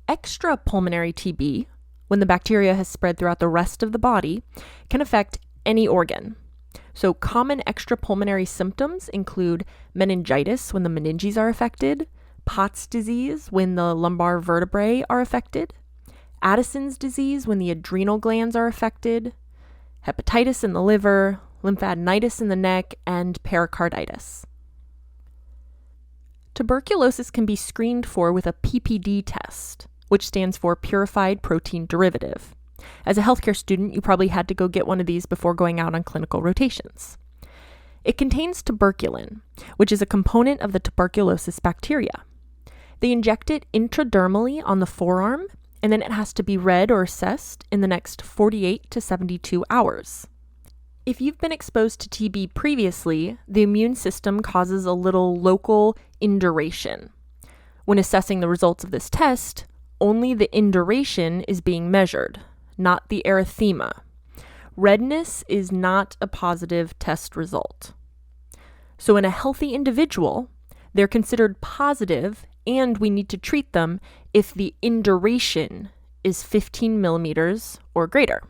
Extrapulmonary TB, when the bacteria has spread throughout the rest of the body, can affect any organ. So common extrapulmonary symptoms include meningitis when the meninges are affected, Pott's disease when the lumbar vertebrae are affected, Addison's disease when the adrenal glands are affected, hepatitis in the liver, lymphadenitis in the neck, and pericarditis. Tuberculosis can be screened for with a PPD test, which stands for Purified Protein Derivative. As a healthcare student, you probably had to go get one of these before going out on clinical rotations. It contains tuberculin, which is a component of the tuberculosis bacteria. They inject it intradermally on the forearm, and then it has to be read or assessed in the next 48 to 72 hours. If you've been exposed to TB previously, the immune system causes a little local induration. When assessing the results of this test, only the induration is being measured, not the erythema. Redness is not a positive test result. So in a healthy individual, they're considered positive, and we need to treat them if the induration is 15 millimeters or greater.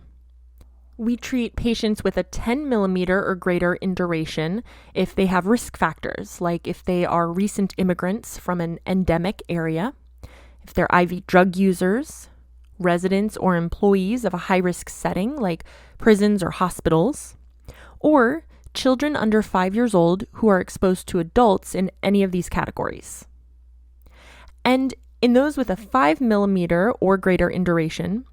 We treat patients with a 10 millimeter or greater induration if they have risk factors, like if they are recent immigrants from an endemic area, if they're IV drug users, residents or employees of a high-risk setting like prisons or hospitals, or children under 5 years old who are exposed to adults in any of these categories. And in those with a 5 millimeter or greater induration,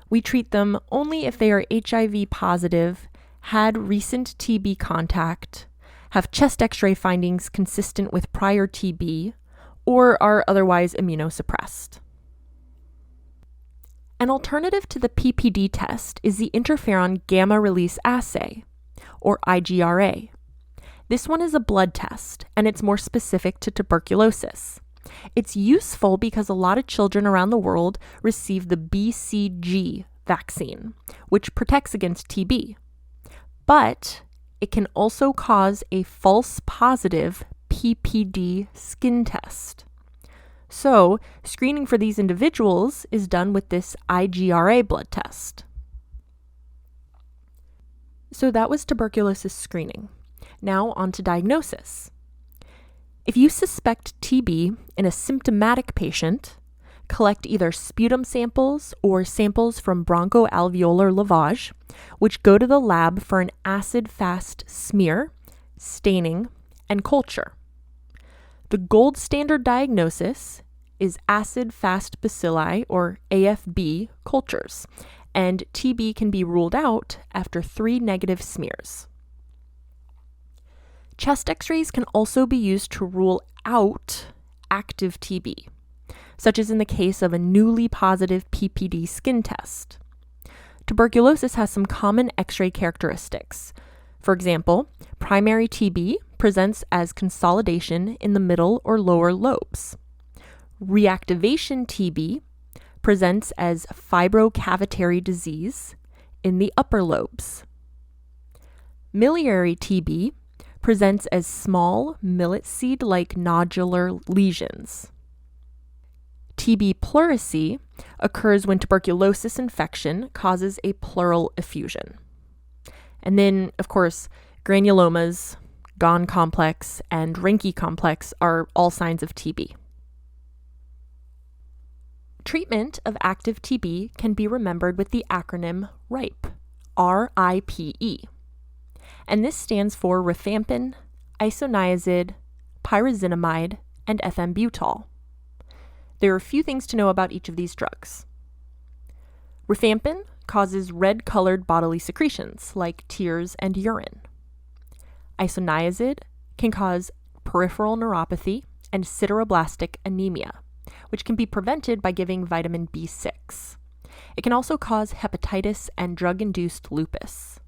we treat them only if they are HIV positive, had recent TB contact, have chest x-ray findings consistent with prior TB, or are otherwise immunosuppressed. An alternative to the PPD test is the interferon gamma release assay, or IGRA. This one is a blood test, and it's more specific to tuberculosis. It's useful because a lot of children around the world receive the BCG vaccine, which protects against TB. But it can also cause a false positive PPD skin test. So, screening for these individuals is done with this IGRA blood test. So that was tuberculosis screening. Now on to diagnosis. If you suspect TB in a symptomatic patient, collect either sputum samples or samples from bronchoalveolar lavage, which go to the lab for an acid-fast smear, staining, and culture. The gold standard diagnosis is acid-fast bacilli, or AFB, cultures, and TB can be ruled out after 3 negative smears. Chest x-rays can also be used to rule out active TB, such as in the case of a newly positive PPD skin test. Tuberculosis has some common x-ray characteristics. For example, primary TB presents as consolidation in the middle or lower lobes. Reactivation TB presents as fibrocavitary disease in the upper lobes. Miliary TB presents as small millet seed-like nodular lesions. TB pleurisy occurs when tuberculosis infection causes a pleural effusion. And then, of course, granulomas, Gone complex, and Reinke complex are all signs of TB. Treatment of active TB can be remembered with the acronym RIPE, R-I-P-E. And this stands for rifampin, isoniazid, pyrazinamide, and ethambutol. There are a few things to know about each of these drugs. Rifampin causes red-colored bodily secretions like tears and urine. Isoniazid can cause peripheral neuropathy and sideroblastic anemia, which can be prevented by giving vitamin B6. It can also cause hepatitis and drug-induced lupus.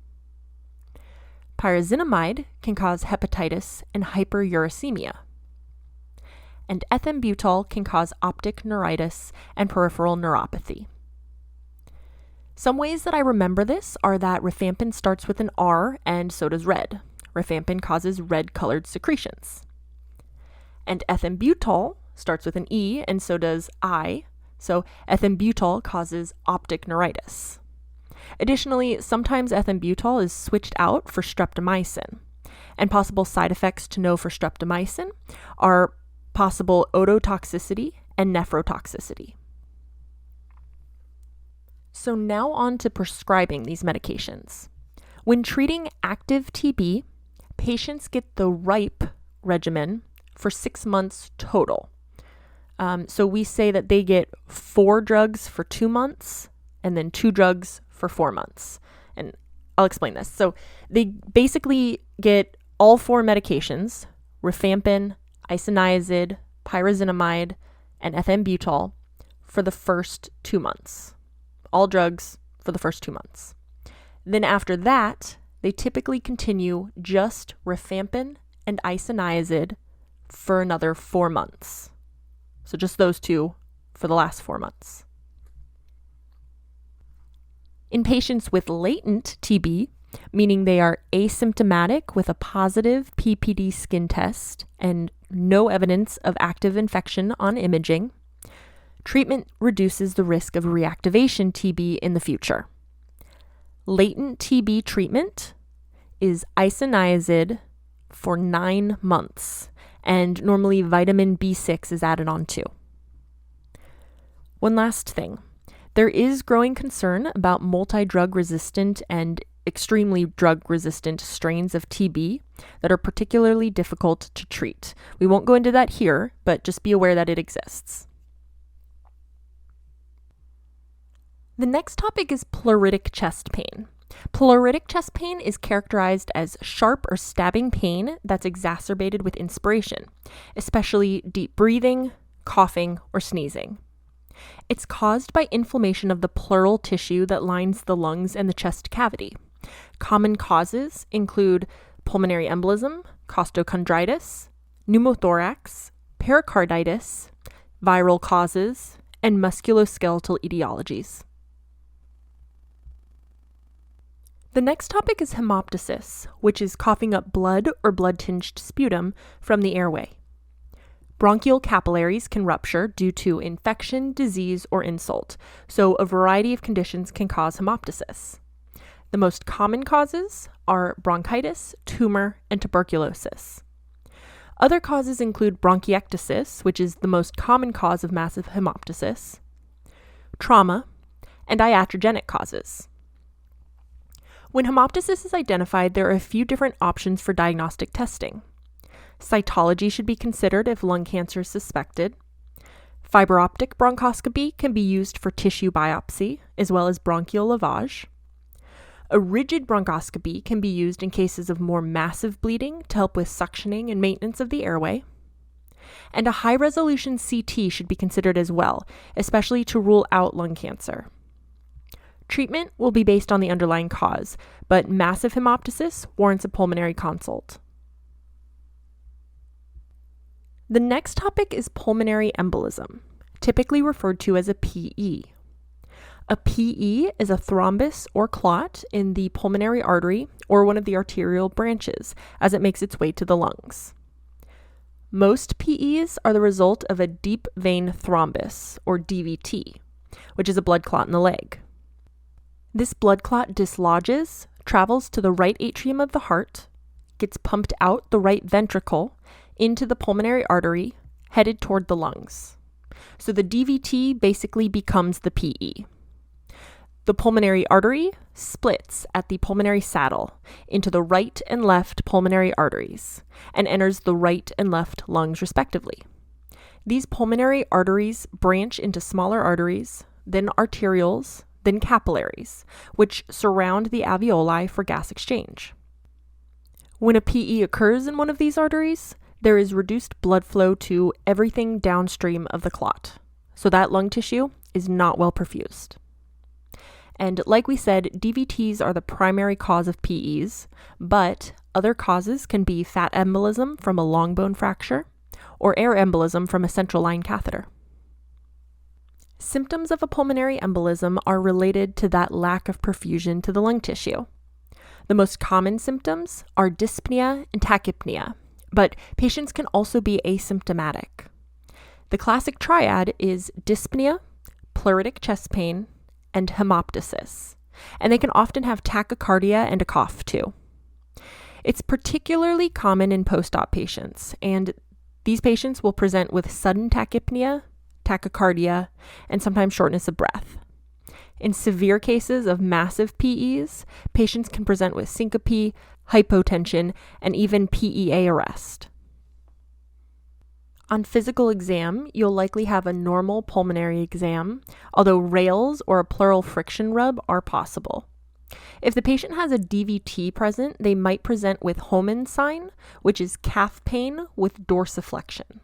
Pyrazinamide can cause hepatitis and hyperuricemia. And ethambutol can cause optic neuritis and peripheral neuropathy. Some ways that I remember this are that rifampin starts with an R and so does red. Rifampin causes red-colored secretions. And ethambutol starts with an E, and so does I. So ethambutol causes optic neuritis. Additionally, sometimes ethambutol is switched out for streptomycin. And possible side effects to know for streptomycin are possible ototoxicity and nephrotoxicity. So now on to prescribing these medications. When treating active TB, patients get the RIPE regimen for 6 months total. So we say that they get 4 drugs for 2 months and then 2 drugs for 4 months. And I'll explain this. So they basically get all 4 medications, rifampin, isoniazid, pyrazinamide, and ethambutol for the first 2 months. All drugs for the first 2 months. Then after that, they typically continue just rifampin and isoniazid for another 4 months. So just those 2 for the last 4 months. In patients with latent TB, meaning they are asymptomatic with a positive PPD skin test and no evidence of active infection on imaging, treatment reduces the risk of reactivation TB in the future. Latent TB treatment is isoniazid for 9 months, and normally vitamin B6 is added on too. One last thing. There is growing concern about multi-drug resistant and extremely drug-resistant strains of TB that are particularly difficult to treat. We won't go into that here, but just be aware that it exists. The next topic is pleuritic chest pain. Pleuritic chest pain is characterized as sharp or stabbing pain that's exacerbated with inspiration, especially deep breathing, coughing, or sneezing. It's caused by inflammation of the pleural tissue that lines the lungs and the chest cavity. Common causes include pulmonary embolism, costochondritis, pneumothorax, pericarditis, viral causes, and musculoskeletal etiologies. The next topic is hemoptysis, which is coughing up blood or blood-tinged sputum from the airway. Bronchial capillaries can rupture due to infection, disease, or insult, so a variety of conditions can cause hemoptysis. The most common causes are bronchitis, tumor, and tuberculosis. Other causes include bronchiectasis, which is the most common cause of massive hemoptysis, trauma, and iatrogenic causes. When hemoptysis is identified, there are a few different options for diagnostic testing. Cytology should be considered if lung cancer is suspected. Fiber optic bronchoscopy can be used for tissue biopsy, as well as bronchial lavage. A rigid bronchoscopy can be used in cases of more massive bleeding to help with suctioning and maintenance of the airway. And a high-resolution CT should be considered as well, especially to rule out lung cancer. Treatment will be based on the underlying cause, but massive hemoptysis warrants a pulmonary consult. The next topic is pulmonary embolism, typically referred to as a PE. A PE is a thrombus or clot in the pulmonary artery or one of the arterial branches as it makes its way to the lungs. Most PEs are the result of a deep vein thrombus, or DVT, which is a blood clot in the leg. This blood clot dislodges, travels to the right atrium of the heart, gets pumped out the right ventricle into the pulmonary artery, headed toward the lungs. So the DVT basically becomes the PE. The pulmonary artery splits at the pulmonary saddle into the right and left pulmonary arteries and enters the right and left lungs respectively. These pulmonary arteries branch into smaller arteries, then arterioles, then capillaries, which surround the alveoli for gas exchange. When a PE occurs in one of these arteries, there is reduced blood flow to everything downstream of the clot, so that lung tissue is not well perfused. And like we said, DVTs are the primary cause of PEs, but other causes can be fat embolism from a long bone fracture or air embolism from a central line catheter. Symptoms of a pulmonary embolism are related to that lack of perfusion to the lung tissue. The most common symptoms are dyspnea and tachypnea, but patients can also be asymptomatic. The classic triad is dyspnea, pleuritic chest pain, and hemoptysis, and they can often have tachycardia and a cough too. It's particularly common in post-op patients, and these patients will present with sudden tachypnea, tachycardia, and sometimes shortness of breath. In severe cases of massive PEs, patients can present with syncope, hypotension, and even PAEA arrest. On physical exam, you'll likely have a normal pulmonary exam, although rales or a pleural friction rub are possible. If the patient has a DVT present, they might present with Hohmann's sign, which is calf pain with dorsiflexion.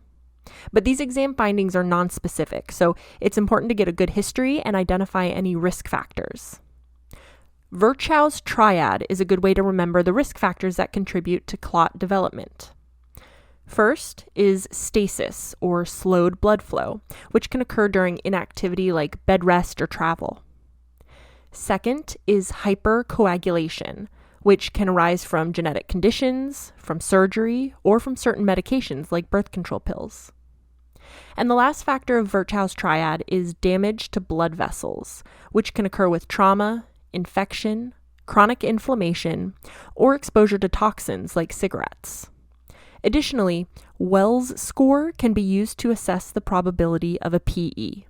But these exam findings are nonspecific, so it's important to get a good history and identify any risk factors. Virchow's triad is a good way to remember the risk factors that contribute to clot development. First is stasis, or slowed blood flow, which can occur during inactivity like bed rest or travel. Second is hypercoagulation, which can arise from genetic conditions, from surgery, or from certain medications like birth control pills. And the last factor of Virchow's triad is damage to blood vessels, which can occur with trauma, infection, chronic inflammation, or exposure to toxins like cigarettes. Additionally, Wells score can be used to assess the probability of a PE.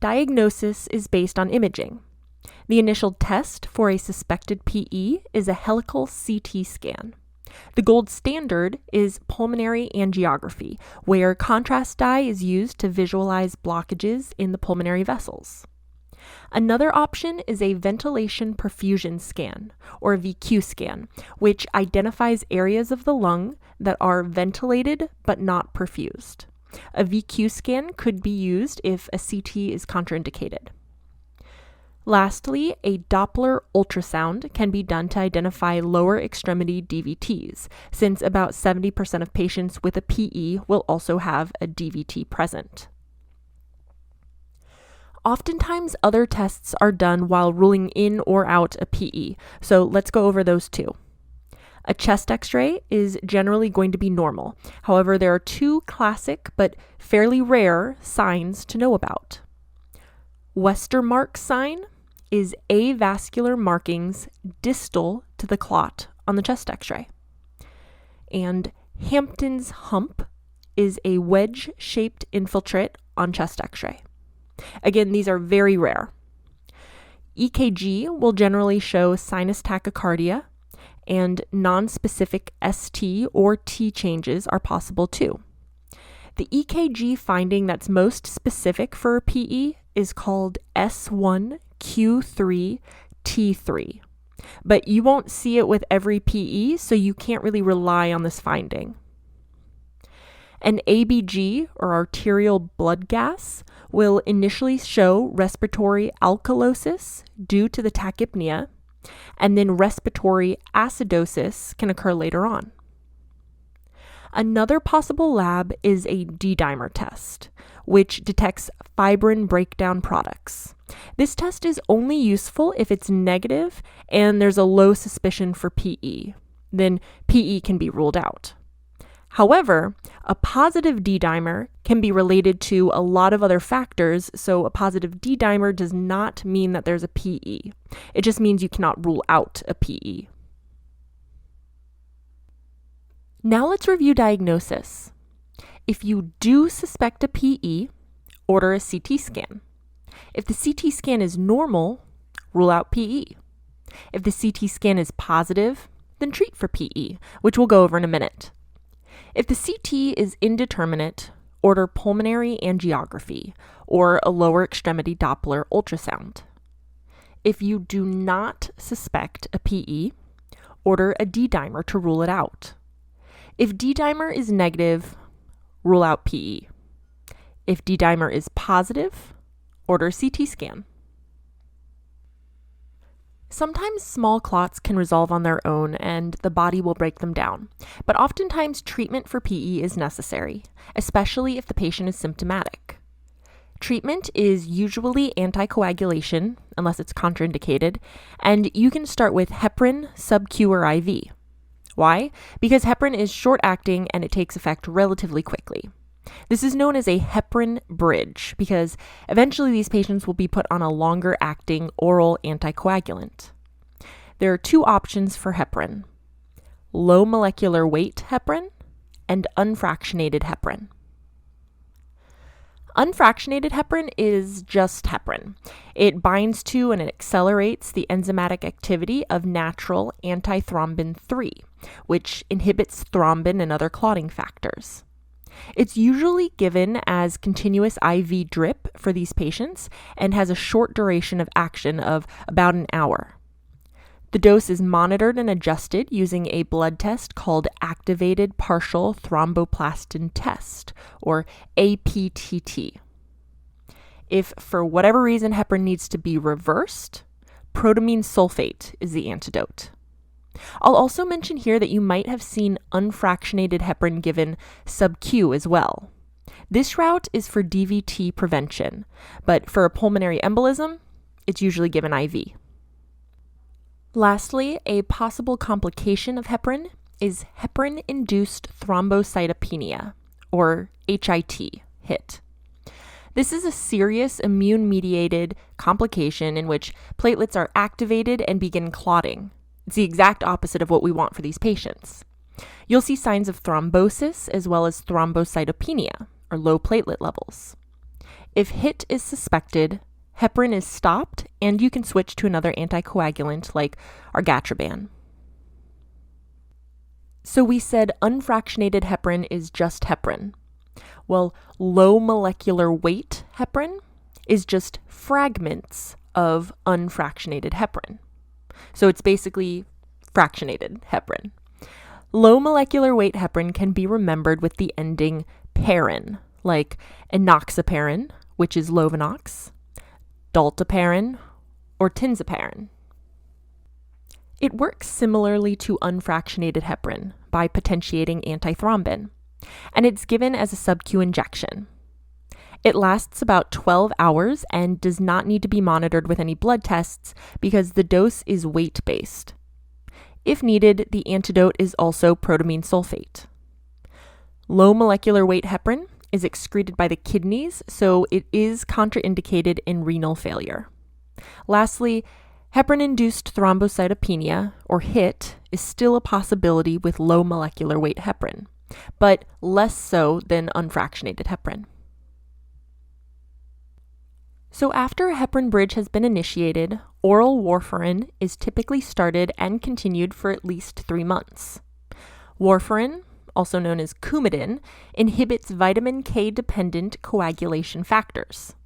Diagnosis is based on imaging. The initial test for a suspected PE is a helical CT scan. The gold standard is pulmonary angiography, where contrast dye is used to visualize blockages in the pulmonary vessels. Another option is a ventilation perfusion scan, or VQ scan, which identifies areas of the lung that are ventilated but not perfused. A VQ scan could be used if a CT is contraindicated. Lastly, a Doppler ultrasound can be done to identify lower extremity DVTs, since about 70% of patients with a PE will also have a DVT present. Oftentimes, other tests are done while ruling in or out a PE, so let's go over those too. A chest x-ray is generally going to be normal. However, there are two classic but fairly rare signs to know about. Westermarck's sign is avascular markings distal to the clot on the chest x-ray. And Hampton's hump is a wedge-shaped infiltrate on chest x-ray. Again, these are very rare. EKG will generally show sinus tachycardia, and nonspecific ST or T changes are possible too. The EKG finding that's most specific for a PE is called S1Q3T3, but you won't see it with every PE, so you can't really rely on this finding. An ABG, or arterial blood gas, will initially show respiratory alkalosis due to the tachypnea, and then respiratory acidosis can occur later on. Another possible lab is a D-dimer test, which detects fibrin breakdown products. This test is only useful if it's negative and there's a low suspicion for PE. Then PE can be ruled out. However, a positive D-dimer can be related to a lot of other factors, so a positive D-dimer does not mean that there's a PE. It just means you cannot rule out a PE. Now let's review diagnosis. If you do suspect a PE, order a CT scan. If the CT scan is normal, rule out PE. If the CT scan is positive, then treat for PE, which we'll go over in a minute. If the CT is indeterminate, order pulmonary angiography or a lower extremity Doppler ultrasound. If you do not suspect a PE, order a D-dimer to rule it out. If D-dimer is negative, rule out PE. If D-dimer is positive, order a CT scan. Sometimes small clots can resolve on their own and the body will break them down, but oftentimes treatment for PE is necessary, especially if the patient is symptomatic. Treatment is usually anticoagulation, unless it's contraindicated, and you can start with heparin, sub-Q or IV. Why? Because heparin is short-acting and it takes effect relatively quickly. This is known as a heparin bridge because eventually these patients will be put on a longer-acting oral anticoagulant. There are two options for heparin: low molecular weight heparin and unfractionated heparin. Unfractionated heparin is just heparin. It binds to and it accelerates the enzymatic activity of natural antithrombin 3, which inhibits thrombin and other clotting factors. It's usually given as continuous IV drip for these patients and has a short duration of action of about an hour. The dose is monitored and adjusted using a blood test called Activated Partial Thromboplastin Test, or APTT. If for whatever reason heparin needs to be reversed, protamine sulfate is the antidote. I'll also mention here that you might have seen unfractionated heparin given sub-Q as well. This route is for DVT prevention, but for a pulmonary embolism, it's usually given IV. Lastly, a possible complication of heparin is heparin-induced thrombocytopenia, or HIT. This is a serious immune-mediated complication in which platelets are activated and begin clotting. It's the exact opposite of what we want for these patients. You'll see signs of thrombosis as well as thrombocytopenia, or low platelet levels. If HIT is suspected, heparin is stopped, and you can switch to another anticoagulant like argatroban. So we said unfractionated heparin is just heparin. Well, low molecular weight heparin is just fragments of unfractionated heparin. So it's basically fractionated heparin. Low molecular weight heparin can be remembered with the ending parin, like enoxaparin, which is Lovenox, dalteparin, or tinzaparin. It works similarly to unfractionated heparin by potentiating antithrombin, and it's given as a sub-Q injection. It lasts about 12 hours and does not need to be monitored with any blood tests because the dose is weight-based. If needed, the antidote is also protamine sulfate. Low molecular weight heparin is excreted by the kidneys, so it is contraindicated in renal failure. Lastly, heparin-induced thrombocytopenia, or HIT, is still a possibility with low molecular weight heparin, but less so than unfractionated heparin. So after a heparin bridge has been initiated, oral warfarin is typically started and continued for at least 3 months. Warfarin, also known as Coumadin, inhibits vitamin K-dependent coagulation factors.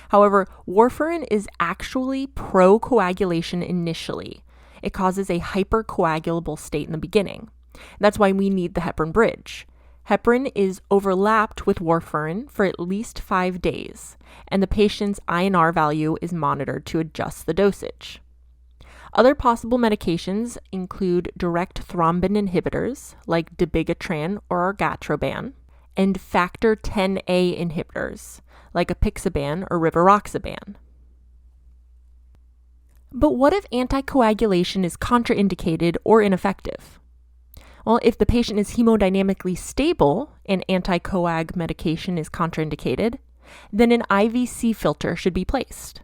However, warfarin is actually pro-coagulation initially. It causes a hypercoagulable state in the beginning. That's why we need the heparin bridge. Heparin is overlapped with warfarin for at least 5 days, and the patient's INR value is monitored to adjust the dosage. Other possible medications include direct thrombin inhibitors like dabigatran or argatroban, and factor Xa inhibitors like apixaban or rivaroxaban. But what if anticoagulation is contraindicated or ineffective? Well, if the patient is hemodynamically stable and anticoag medication is contraindicated, then an IVC filter should be placed.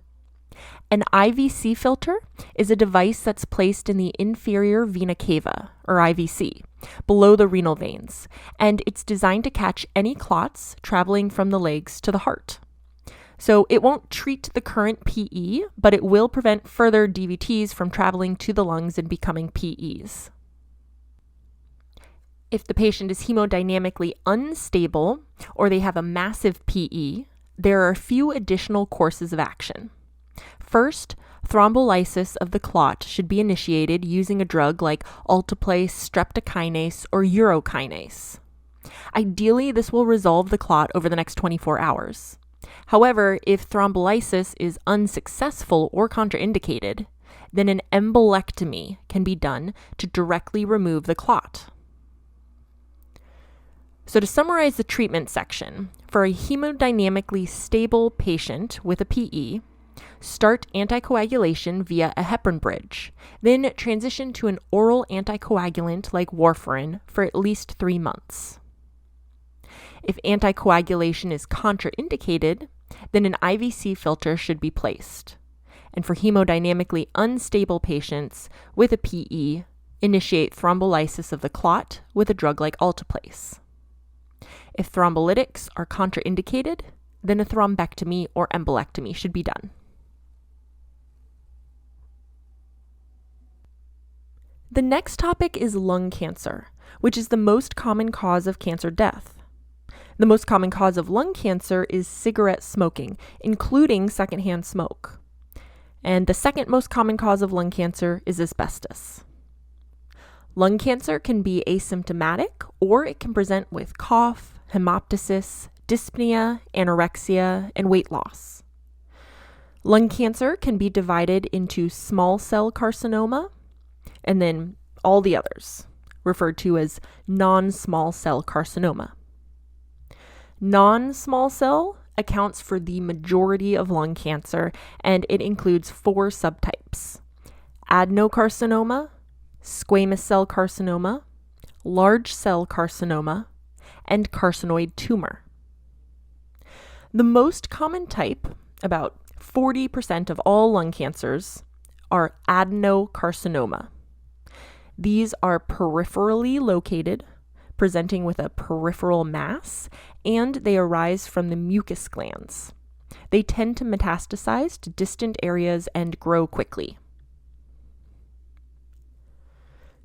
An IVC filter is a device that's placed in the inferior vena cava, or IVC, below the renal veins, and it's designed to catch any clots traveling from the legs to the heart. So it won't treat the current PE, but it will prevent further DVTs from traveling to the lungs and becoming PEs. If the patient is hemodynamically unstable or they have a massive PE, there are a few additional courses of action. First, thrombolysis of the clot should be initiated using a drug like alteplase, streptokinase, or urokinase. Ideally, this will resolve the clot over the next 24 hours. However, if thrombolysis is unsuccessful or contraindicated, then an embolectomy can be done to directly remove the clot. So to summarize the treatment section, for a hemodynamically stable patient with a PE, Start anticoagulation via a heparin bridge, then transition to an oral anticoagulant like warfarin for at least 3 months. If anticoagulation is contraindicated, then an IVC filter should be placed. And for hemodynamically unstable patients with a PE, initiate thrombolysis of the clot with a drug like alteplase. If thrombolytics are contraindicated, then a thrombectomy or embolectomy should be done. The next topic is lung cancer, which is the most common cause of cancer death. The most common cause of lung cancer is cigarette smoking, including secondhand smoke. And the second most common cause of lung cancer is asbestos. Lung cancer can be asymptomatic, or it can present with cough, hemoptysis, dyspnea, anorexia, and weight loss. Lung cancer can be divided into small cell carcinoma, and then all the others, referred to as non-small cell carcinoma. Non-small cell accounts for the majority of lung cancer, and it includes 4 subtypes: adenocarcinoma, squamous cell carcinoma, large cell carcinoma, and carcinoid tumor. The most common type, about 40% of all lung cancers, are adenocarcinoma. These are peripherally located, presenting with a peripheral mass, and they arise from the mucus glands. They tend to metastasize to distant areas and grow quickly.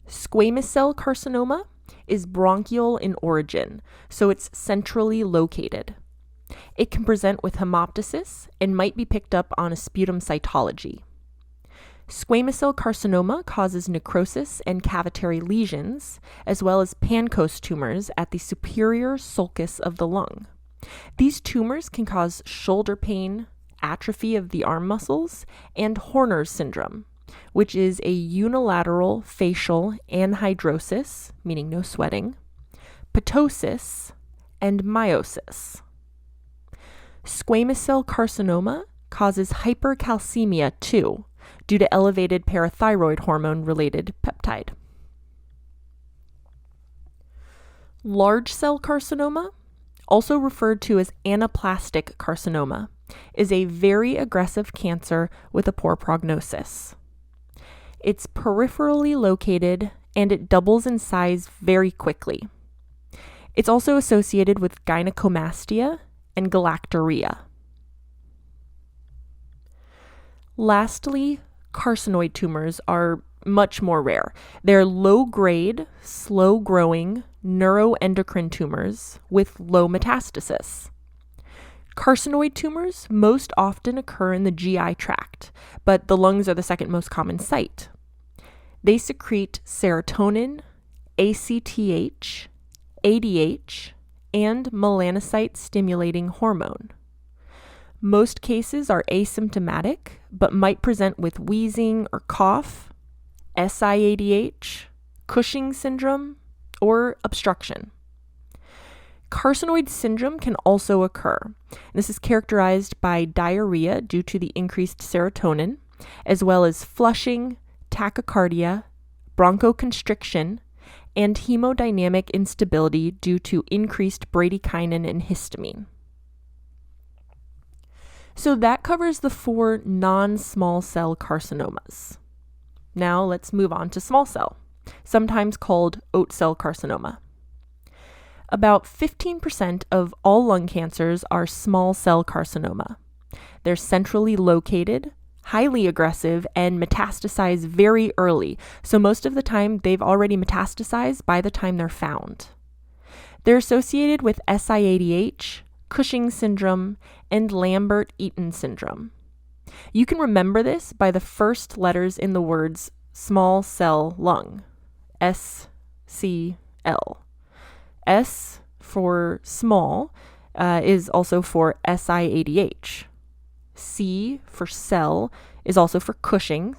Squamous cell carcinoma is bronchial in origin, so it's centrally located. It can present with hemoptysis and might be picked up on a sputum cytology. Squamous cell carcinoma causes necrosis and cavitary lesions, as well as PANCE tumors at the superior sulcus of the lung. These tumors can cause shoulder pain, atrophy of the arm muscles, and Horner's syndrome, which is a unilateral facial anhidrosis, meaning no sweating, ptosis, and meiosis. Squamous cell carcinoma causes hypercalcemia too, due to elevated parathyroid hormone-related peptide. Large cell carcinoma, also referred to as anaplastic carcinoma, is a very aggressive cancer with a poor prognosis. It's peripherally located and it doubles in size very quickly. It's also associated with gynecomastia and galactorrhea. Lastly, carcinoid tumors are much more rare. They're low-grade, slow-growing neuroendocrine tumors with low metastasis. Carcinoid tumors most often occur in the GI tract, but the lungs are the second most common site. They secrete serotonin, ACTH, ADH, and melanocyte-stimulating hormone. Most cases are asymptomatic, but might present with wheezing or cough, SIADH, Cushing's syndrome, or obstruction. Carcinoid syndrome can also occur. This is characterized by diarrhea due to the increased serotonin, as well as flushing, tachycardia, bronchoconstriction, and hemodynamic instability due to increased bradykinin and histamine. So that covers the 4 non-small cell carcinomas. Now let's move on to small cell, sometimes called oat cell carcinoma. About 15% of all lung cancers are small cell carcinoma. They're centrally located, highly aggressive, and metastasize very early, so most of the time they've already metastasized by the time they're found. They're associated with SIADH, Cushing's syndrome, and Lambert-Eaton syndrome. You can remember this by the first letters in the words small cell lung, SCL. S for small is also for SIADH. C for cell is also for Cushing,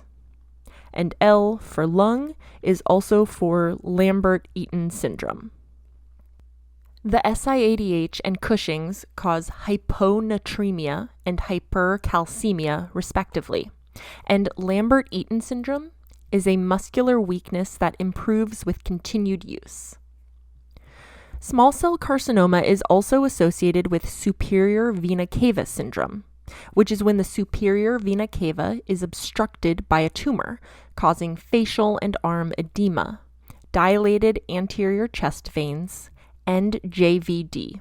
and L for lung is also for Lambert-Eaton syndrome. The SIADH and Cushing's cause hyponatremia and hypercalcemia, respectively, and Lambert-Eaton syndrome is a muscular weakness that improves with continued use. Small cell carcinoma is also associated with superior vena cava syndrome, which is when the superior vena cava is obstructed by a tumor, causing facial and arm edema, dilated anterior chest veins, and JVD.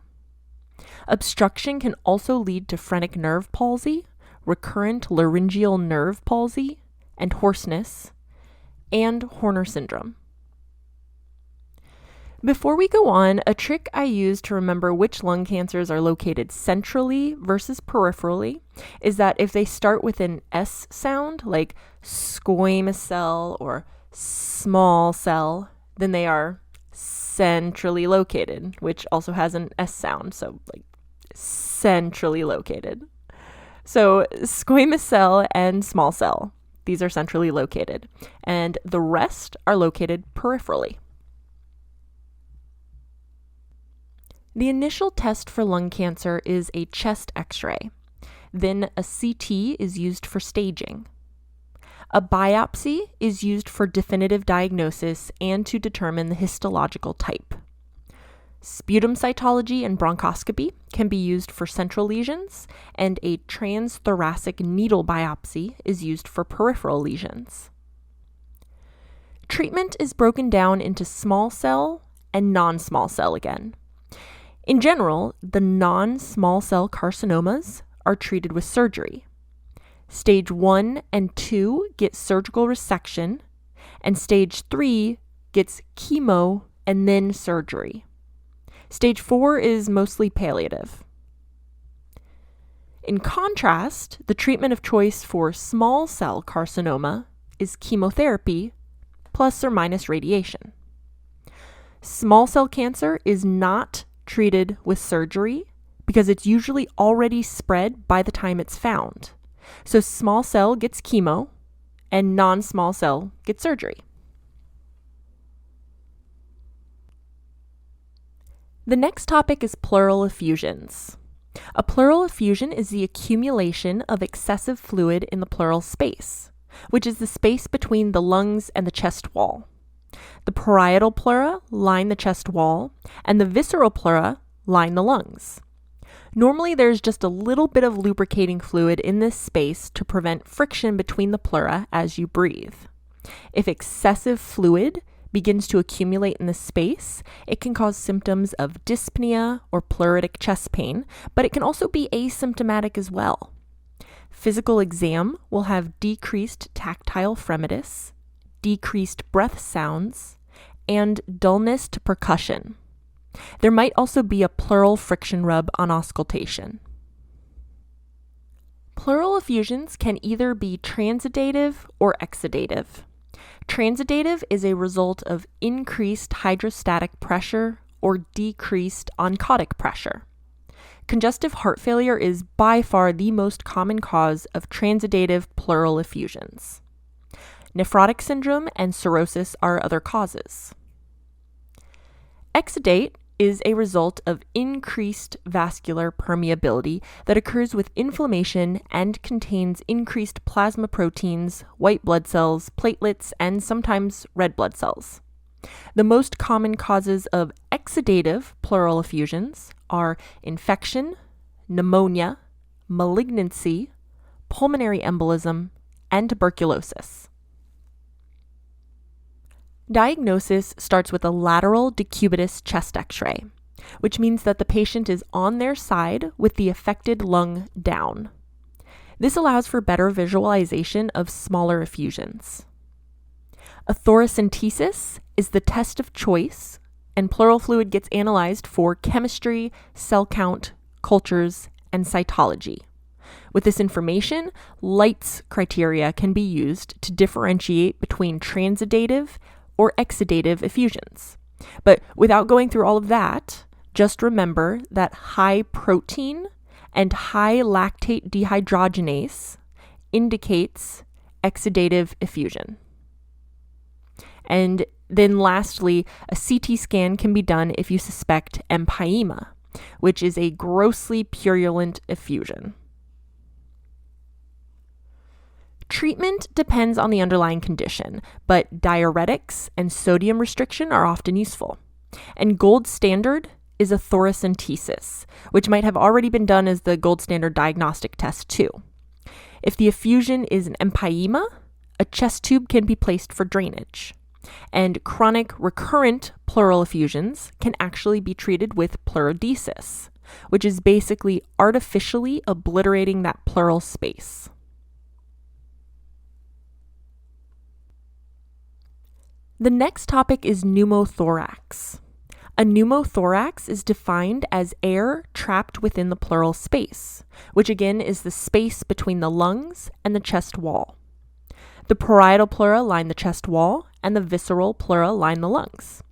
Obstruction can also lead to phrenic nerve palsy, recurrent laryngeal nerve palsy, and hoarseness, and Horner syndrome. Before we go on, a trick I use to remember which lung cancers are located centrally versus peripherally is that if they start with an S sound, like squamous cell or small cell, then they are centrally located, which also has an S sound, so like centrally located. So squamous cell and small cell, these are centrally located, and the rest are located peripherally. The initial test for lung cancer is a chest X-ray. Then a CT is used for staging. A biopsy is used for definitive diagnosis and to determine the histological type. Sputum cytology and bronchoscopy can be used for central lesions, and a transthoracic needle biopsy is used for peripheral lesions. Treatment is broken down into small cell and non-small cell again. In general, the non-small cell carcinomas are treated with surgery. Stage 1 and 2 get surgical resection, and stage 3 gets chemo and then surgery. Stage 4 is mostly palliative. In contrast, the treatment of choice for small cell carcinoma is chemotherapy plus or minus radiation. Small cell cancer is not treated with surgery because it's usually already spread by the time it's found. So small cell gets chemo and non-small cell gets surgery. The next topic is pleural effusions. A pleural effusion is the accumulation of excessive fluid in the pleural space, which is the space between the lungs and the chest wall. The parietal pleura line the chest wall, and the visceral pleura line the lungs. Normally, there's just a little bit of lubricating fluid in this space to prevent friction between the pleura as you breathe. If excessive fluid begins to accumulate in this space, it can cause symptoms of dyspnea or pleuritic chest pain, but it can also be asymptomatic as well. Physical exam will have decreased tactile fremitus, decreased breath sounds, and dullness to percussion. There might also be a pleural friction rub on auscultation. Pleural effusions can either be transidative or exudative. Transidative is a result of increased hydrostatic pressure or decreased oncotic pressure. Congestive heart failure is by far the most common cause of transidative pleural effusions. Nephrotic syndrome and cirrhosis are other causes. Exudate is a result of increased vascular permeability that occurs with inflammation and contains increased plasma proteins, white blood cells, platelets, and sometimes red blood cells. The most common causes of exudative pleural effusions are infection, pneumonia, malignancy, pulmonary embolism, and tuberculosis. Diagnosis starts with a lateral decubitus chest X-ray, which means that the patient is on their side with the affected lung down. This allows for better visualization of smaller effusions. A thoracentesis is the test of choice, and pleural fluid gets analyzed for chemistry, cell count, cultures, and cytology. With this information, Light's criteria can be used to differentiate between transidative or exudative effusions. But without going through all of that, just remember that high protein and high lactate dehydrogenase indicates exudative effusion. And Then lastly, a CT scan can be done if you suspect empyema, which is a grossly purulent effusion. Treatment depends on the underlying condition, but diuretics and sodium restriction are often useful. And gold standard is a thoracentesis, which might have already been done as the gold standard diagnostic test too. If the effusion is an empyema, a chest tube can be placed for drainage. And chronic recurrent pleural effusions can actually be treated with pleurodesis, which is basically artificially obliterating that pleural space. The next topic is pneumothorax. A pneumothorax is defined as air trapped within the pleural space, which again is the space between the lungs and the chest wall. The parietal pleura line the chest wall, and the visceral pleura line the lungs.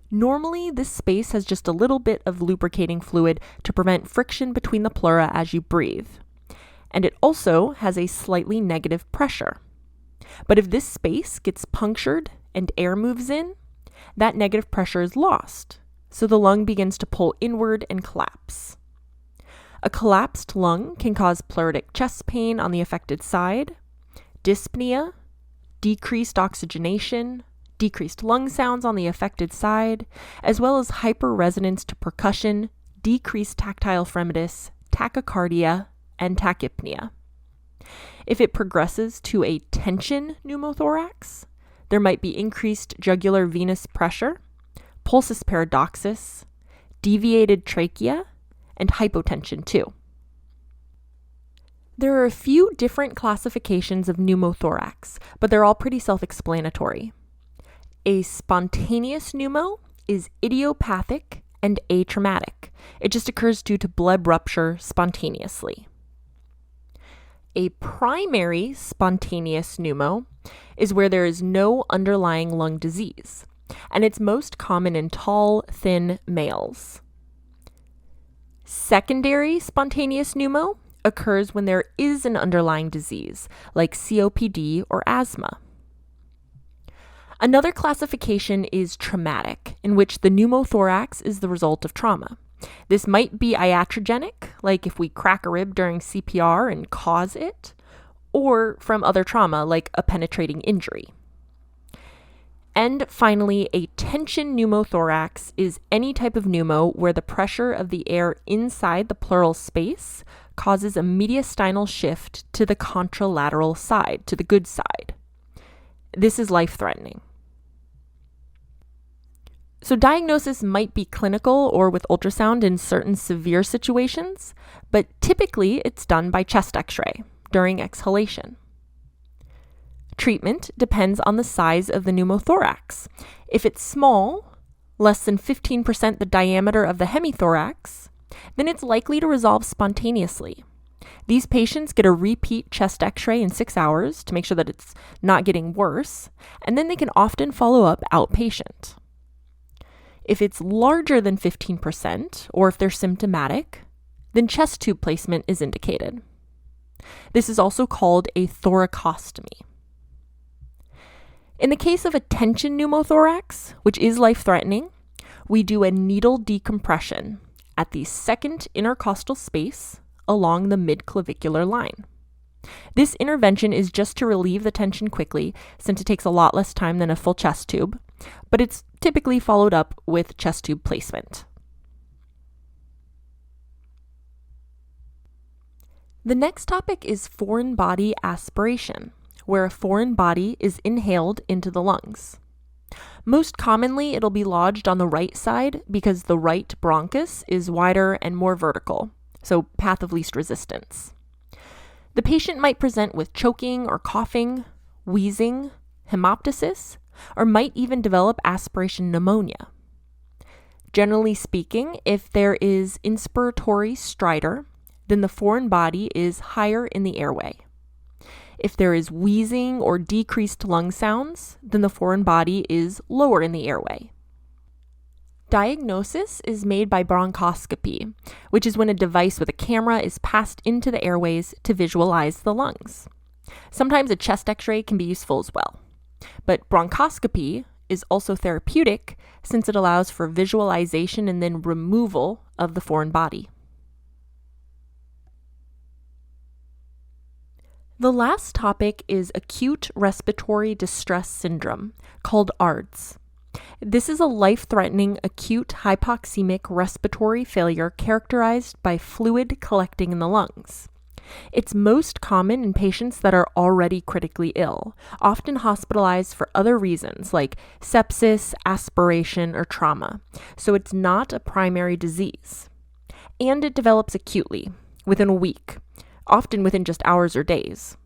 Normally, this space has just a little bit of lubricating fluid to prevent friction between the pleura as you breathe. And it also has a slightly negative pressure. But if this space gets punctured and air moves in, that negative pressure is lost, so the lung begins to pull inward and collapse. A collapsed lung can cause pleuritic chest pain on the affected side, dyspnea, decreased oxygenation, decreased lung sounds on the affected side, as well as hyperresonance to percussion, decreased tactile fremitus, tachycardia, and tachypnea. If it progresses to a tension pneumothorax, there might be increased jugular venous pressure, pulsus paradoxus, deviated trachea, and hypotension too. There are a few different classifications of pneumothorax, but they're all pretty self-explanatory. A spontaneous pneumo is idiopathic and atraumatic. It just occurs due to blood rupture spontaneously. A primary spontaneous pneumo is where there is no underlying lung disease, and it's most common in tall, thin males. Secondary spontaneous pneumo occurs when there is an underlying disease, like COPD or asthma. Another classification is traumatic, in which the pneumothorax is the result of trauma. This might be iatrogenic, like if we crack a rib during CPR and cause it, or from other trauma, like a penetrating injury. And finally, a tension pneumothorax is any type of pneumo where the pressure of the air inside the pleural space causes a mediastinal shift to the contralateral side, to the good side. This is life-threatening. So diagnosis might be clinical or with ultrasound in certain severe situations, but typically it's done by chest x-ray during exhalation. Treatment depends on the size of the pneumothorax. If it's small, less than 15% the diameter of the hemithorax, then it's likely to resolve spontaneously. These patients get a repeat chest x-ray in 6 hours to make sure that it's not getting worse, and then they can often follow up outpatient. If it's larger than 15%, or if they're symptomatic, then chest tube placement is indicated. This is also called a thoracostomy. In the case of a tension pneumothorax, which is life-threatening, we do a needle decompression at the second intercostal space along the midclavicular line. This intervention is just to relieve the tension quickly, since it takes a lot less time than a full chest tube, but it's typically followed up with chest tube placement. The next topic is foreign body aspiration, where a foreign body is inhaled into the lungs. Most commonly, it'll be lodged on the right side because the right bronchus is wider and more vertical, so path of least resistance. The patient might present with choking or coughing, wheezing, hemoptysis, or might even develop aspiration pneumonia. Generally speaking, if there is inspiratory stridor, then the foreign body is higher in the airway. If there is wheezing or decreased lung sounds, then the foreign body is lower in the airway. Diagnosis is made by bronchoscopy, which is when a device with a camera is passed into the airways to visualize the lungs. Sometimes a chest x-ray can be useful as well. But bronchoscopy is also therapeutic since it allows for visualization and then removal of the foreign body. The last topic is acute respiratory distress syndrome, called ARDS. This is a life-threatening acute hypoxemic respiratory failure characterized by fluid collecting in the lungs. It's most common in patients that are already critically ill, often hospitalized for other reasons like sepsis, aspiration, or trauma, so it's not a primary disease. And it develops acutely, within a week, often within just hours or days.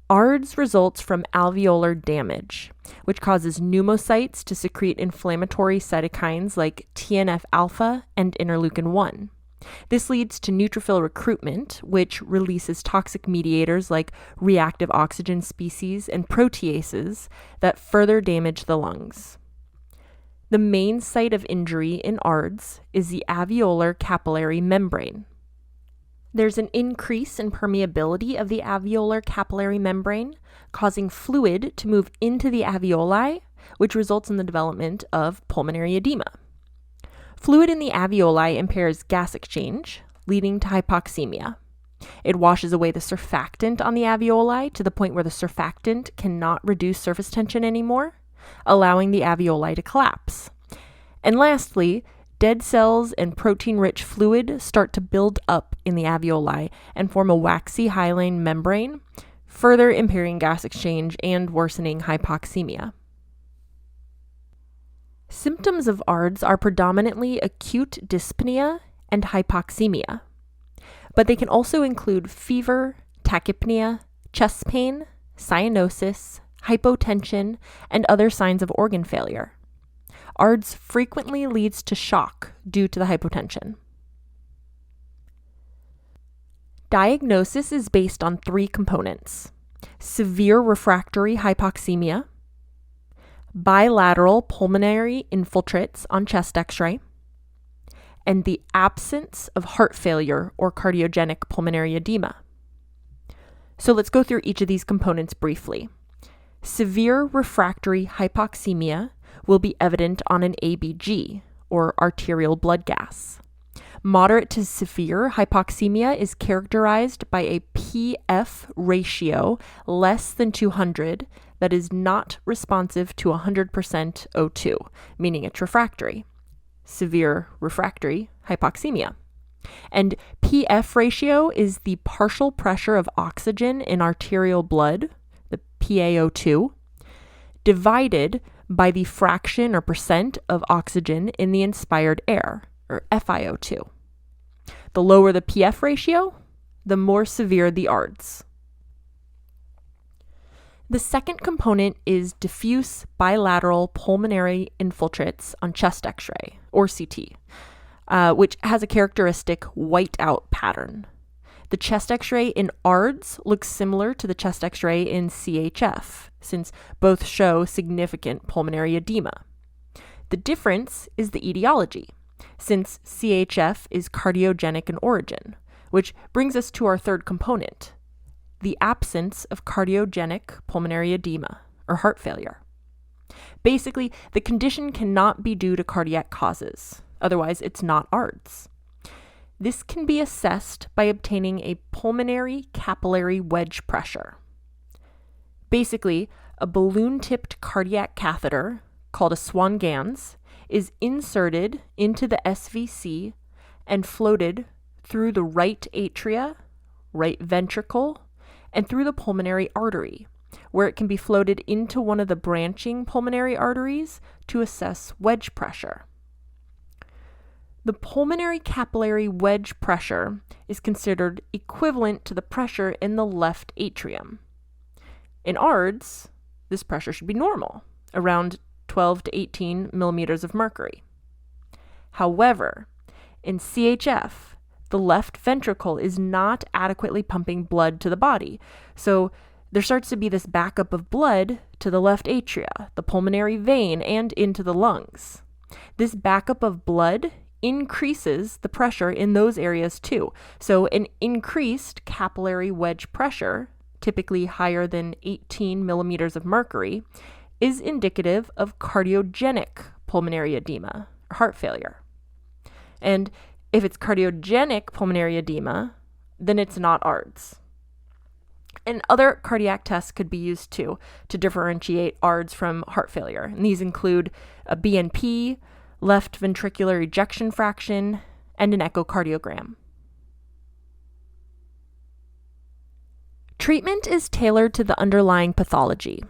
ARDS results from alveolar damage, which causes pneumocytes to secrete inflammatory cytokines like TNF-alpha and interleukin-1. This leads to neutrophil recruitment, which releases toxic mediators like reactive oxygen species and proteases that further damage the lungs. The main site of injury in ARDS is the alveolar capillary membrane. There's an increase in permeability of the alveolar capillary membrane, causing fluid to move into the alveoli, which results in the development of pulmonary edema. Fluid in the alveoli impairs gas exchange, leading to hypoxemia. It washes away the surfactant on the alveoli to the point where the surfactant cannot reduce surface tension anymore, allowing the alveoli to collapse. And lastly, dead cells and protein-rich fluid start to build up in the alveoli and form a waxy hyaline membrane, further impairing gas exchange and worsening hypoxemia. Symptoms of ARDS are predominantly acute dyspnea and hypoxemia, but they can also include fever, tachypnea, chest pain, cyanosis, hypotension, and other signs of organ failure. ARDS frequently leads to shock due to the hypotension. Diagnosis is based on 3 components: severe refractory hypoxemia, bilateral pulmonary infiltrates on chest X-ray, and the absence of heart failure or cardiogenic pulmonary edema. So let's go through each of these components briefly. Severe refractory hypoxemia will be evident on an ABG, or arterial blood gas. Moderate to severe hypoxemia is characterized by a PF ratio less than 200 that is not responsive to 100% O2, meaning it's refractory. Severe refractory hypoxemia. And PF ratio is the partial pressure of oxygen in arterial blood, the PaO2, divided by the fraction or percent of oxygen in the inspired air, or FiO2. The lower the PF ratio, the more severe the ARDS. The second component is diffuse bilateral pulmonary infiltrates on chest X-ray, or CT, which has a characteristic whiteout pattern. The chest X-ray in ARDS looks similar to the chest X-ray in CHF, since both show significant pulmonary edema. The difference is the etiology, since CHF is cardiogenic in origin, which brings us to our third component, the absence of cardiogenic pulmonary edema, or heart failure. Basically, the condition cannot be due to cardiac causes, otherwise it's not ARDS. This can be assessed by obtaining a pulmonary capillary wedge pressure. Basically, a balloon-tipped cardiac catheter, called a Swan-Ganz, is inserted into the SVC and floated through the right atria, right ventricle, and through the pulmonary artery, where it can be floated into one of the branching pulmonary arteries to assess wedge pressure. The pulmonary capillary wedge pressure is considered equivalent to the pressure in the left atrium. In ARDS, this pressure should be normal, around 12 to 18 millimeters of mercury. However, in CHF, the left ventricle is not adequately pumping blood to the body, so there starts to be this backup of blood to the left atria, the pulmonary vein, and into the lungs. This backup of blood increases the pressure in those areas too. So an increased capillary wedge pressure, typically higher than 18 millimeters of mercury, is indicative of cardiogenic pulmonary edema, or heart failure. And if it's cardiogenic pulmonary edema, then it's not ARDS. And other cardiac tests could be used too to differentiate ARDS from heart failure. And these include a BNP, left ventricular ejection fraction, and an echocardiogram. Treatment is tailored to the underlying pathology.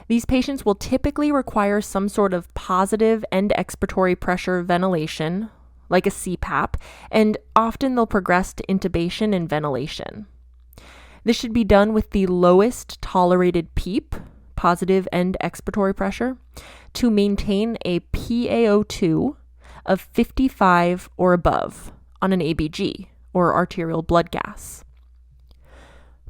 These patients will typically require some sort of positive end expiratory pressure ventilation, like a CPAP, and often they'll progress to intubation and ventilation. This should be done with the lowest tolerated PEEP, positive end expiratory pressure, to maintain a PaO2 of 55 or above on an ABG, or arterial blood gas.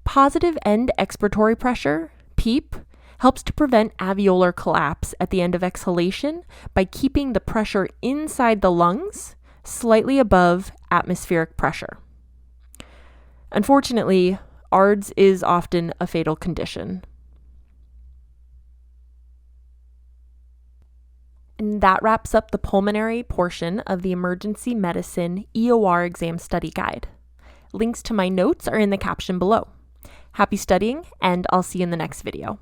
Positive end expiratory pressure, PEEP, helps to prevent alveolar collapse at the end of exhalation by keeping the pressure inside the lungs slightly above atmospheric pressure. Unfortunately, ARDS is often a fatal condition. And that wraps up the pulmonary portion of the Emergency Medicine EOR Exam Study Guide. Links to my notes are in the caption below. Happy studying, and I'll see you in the next video.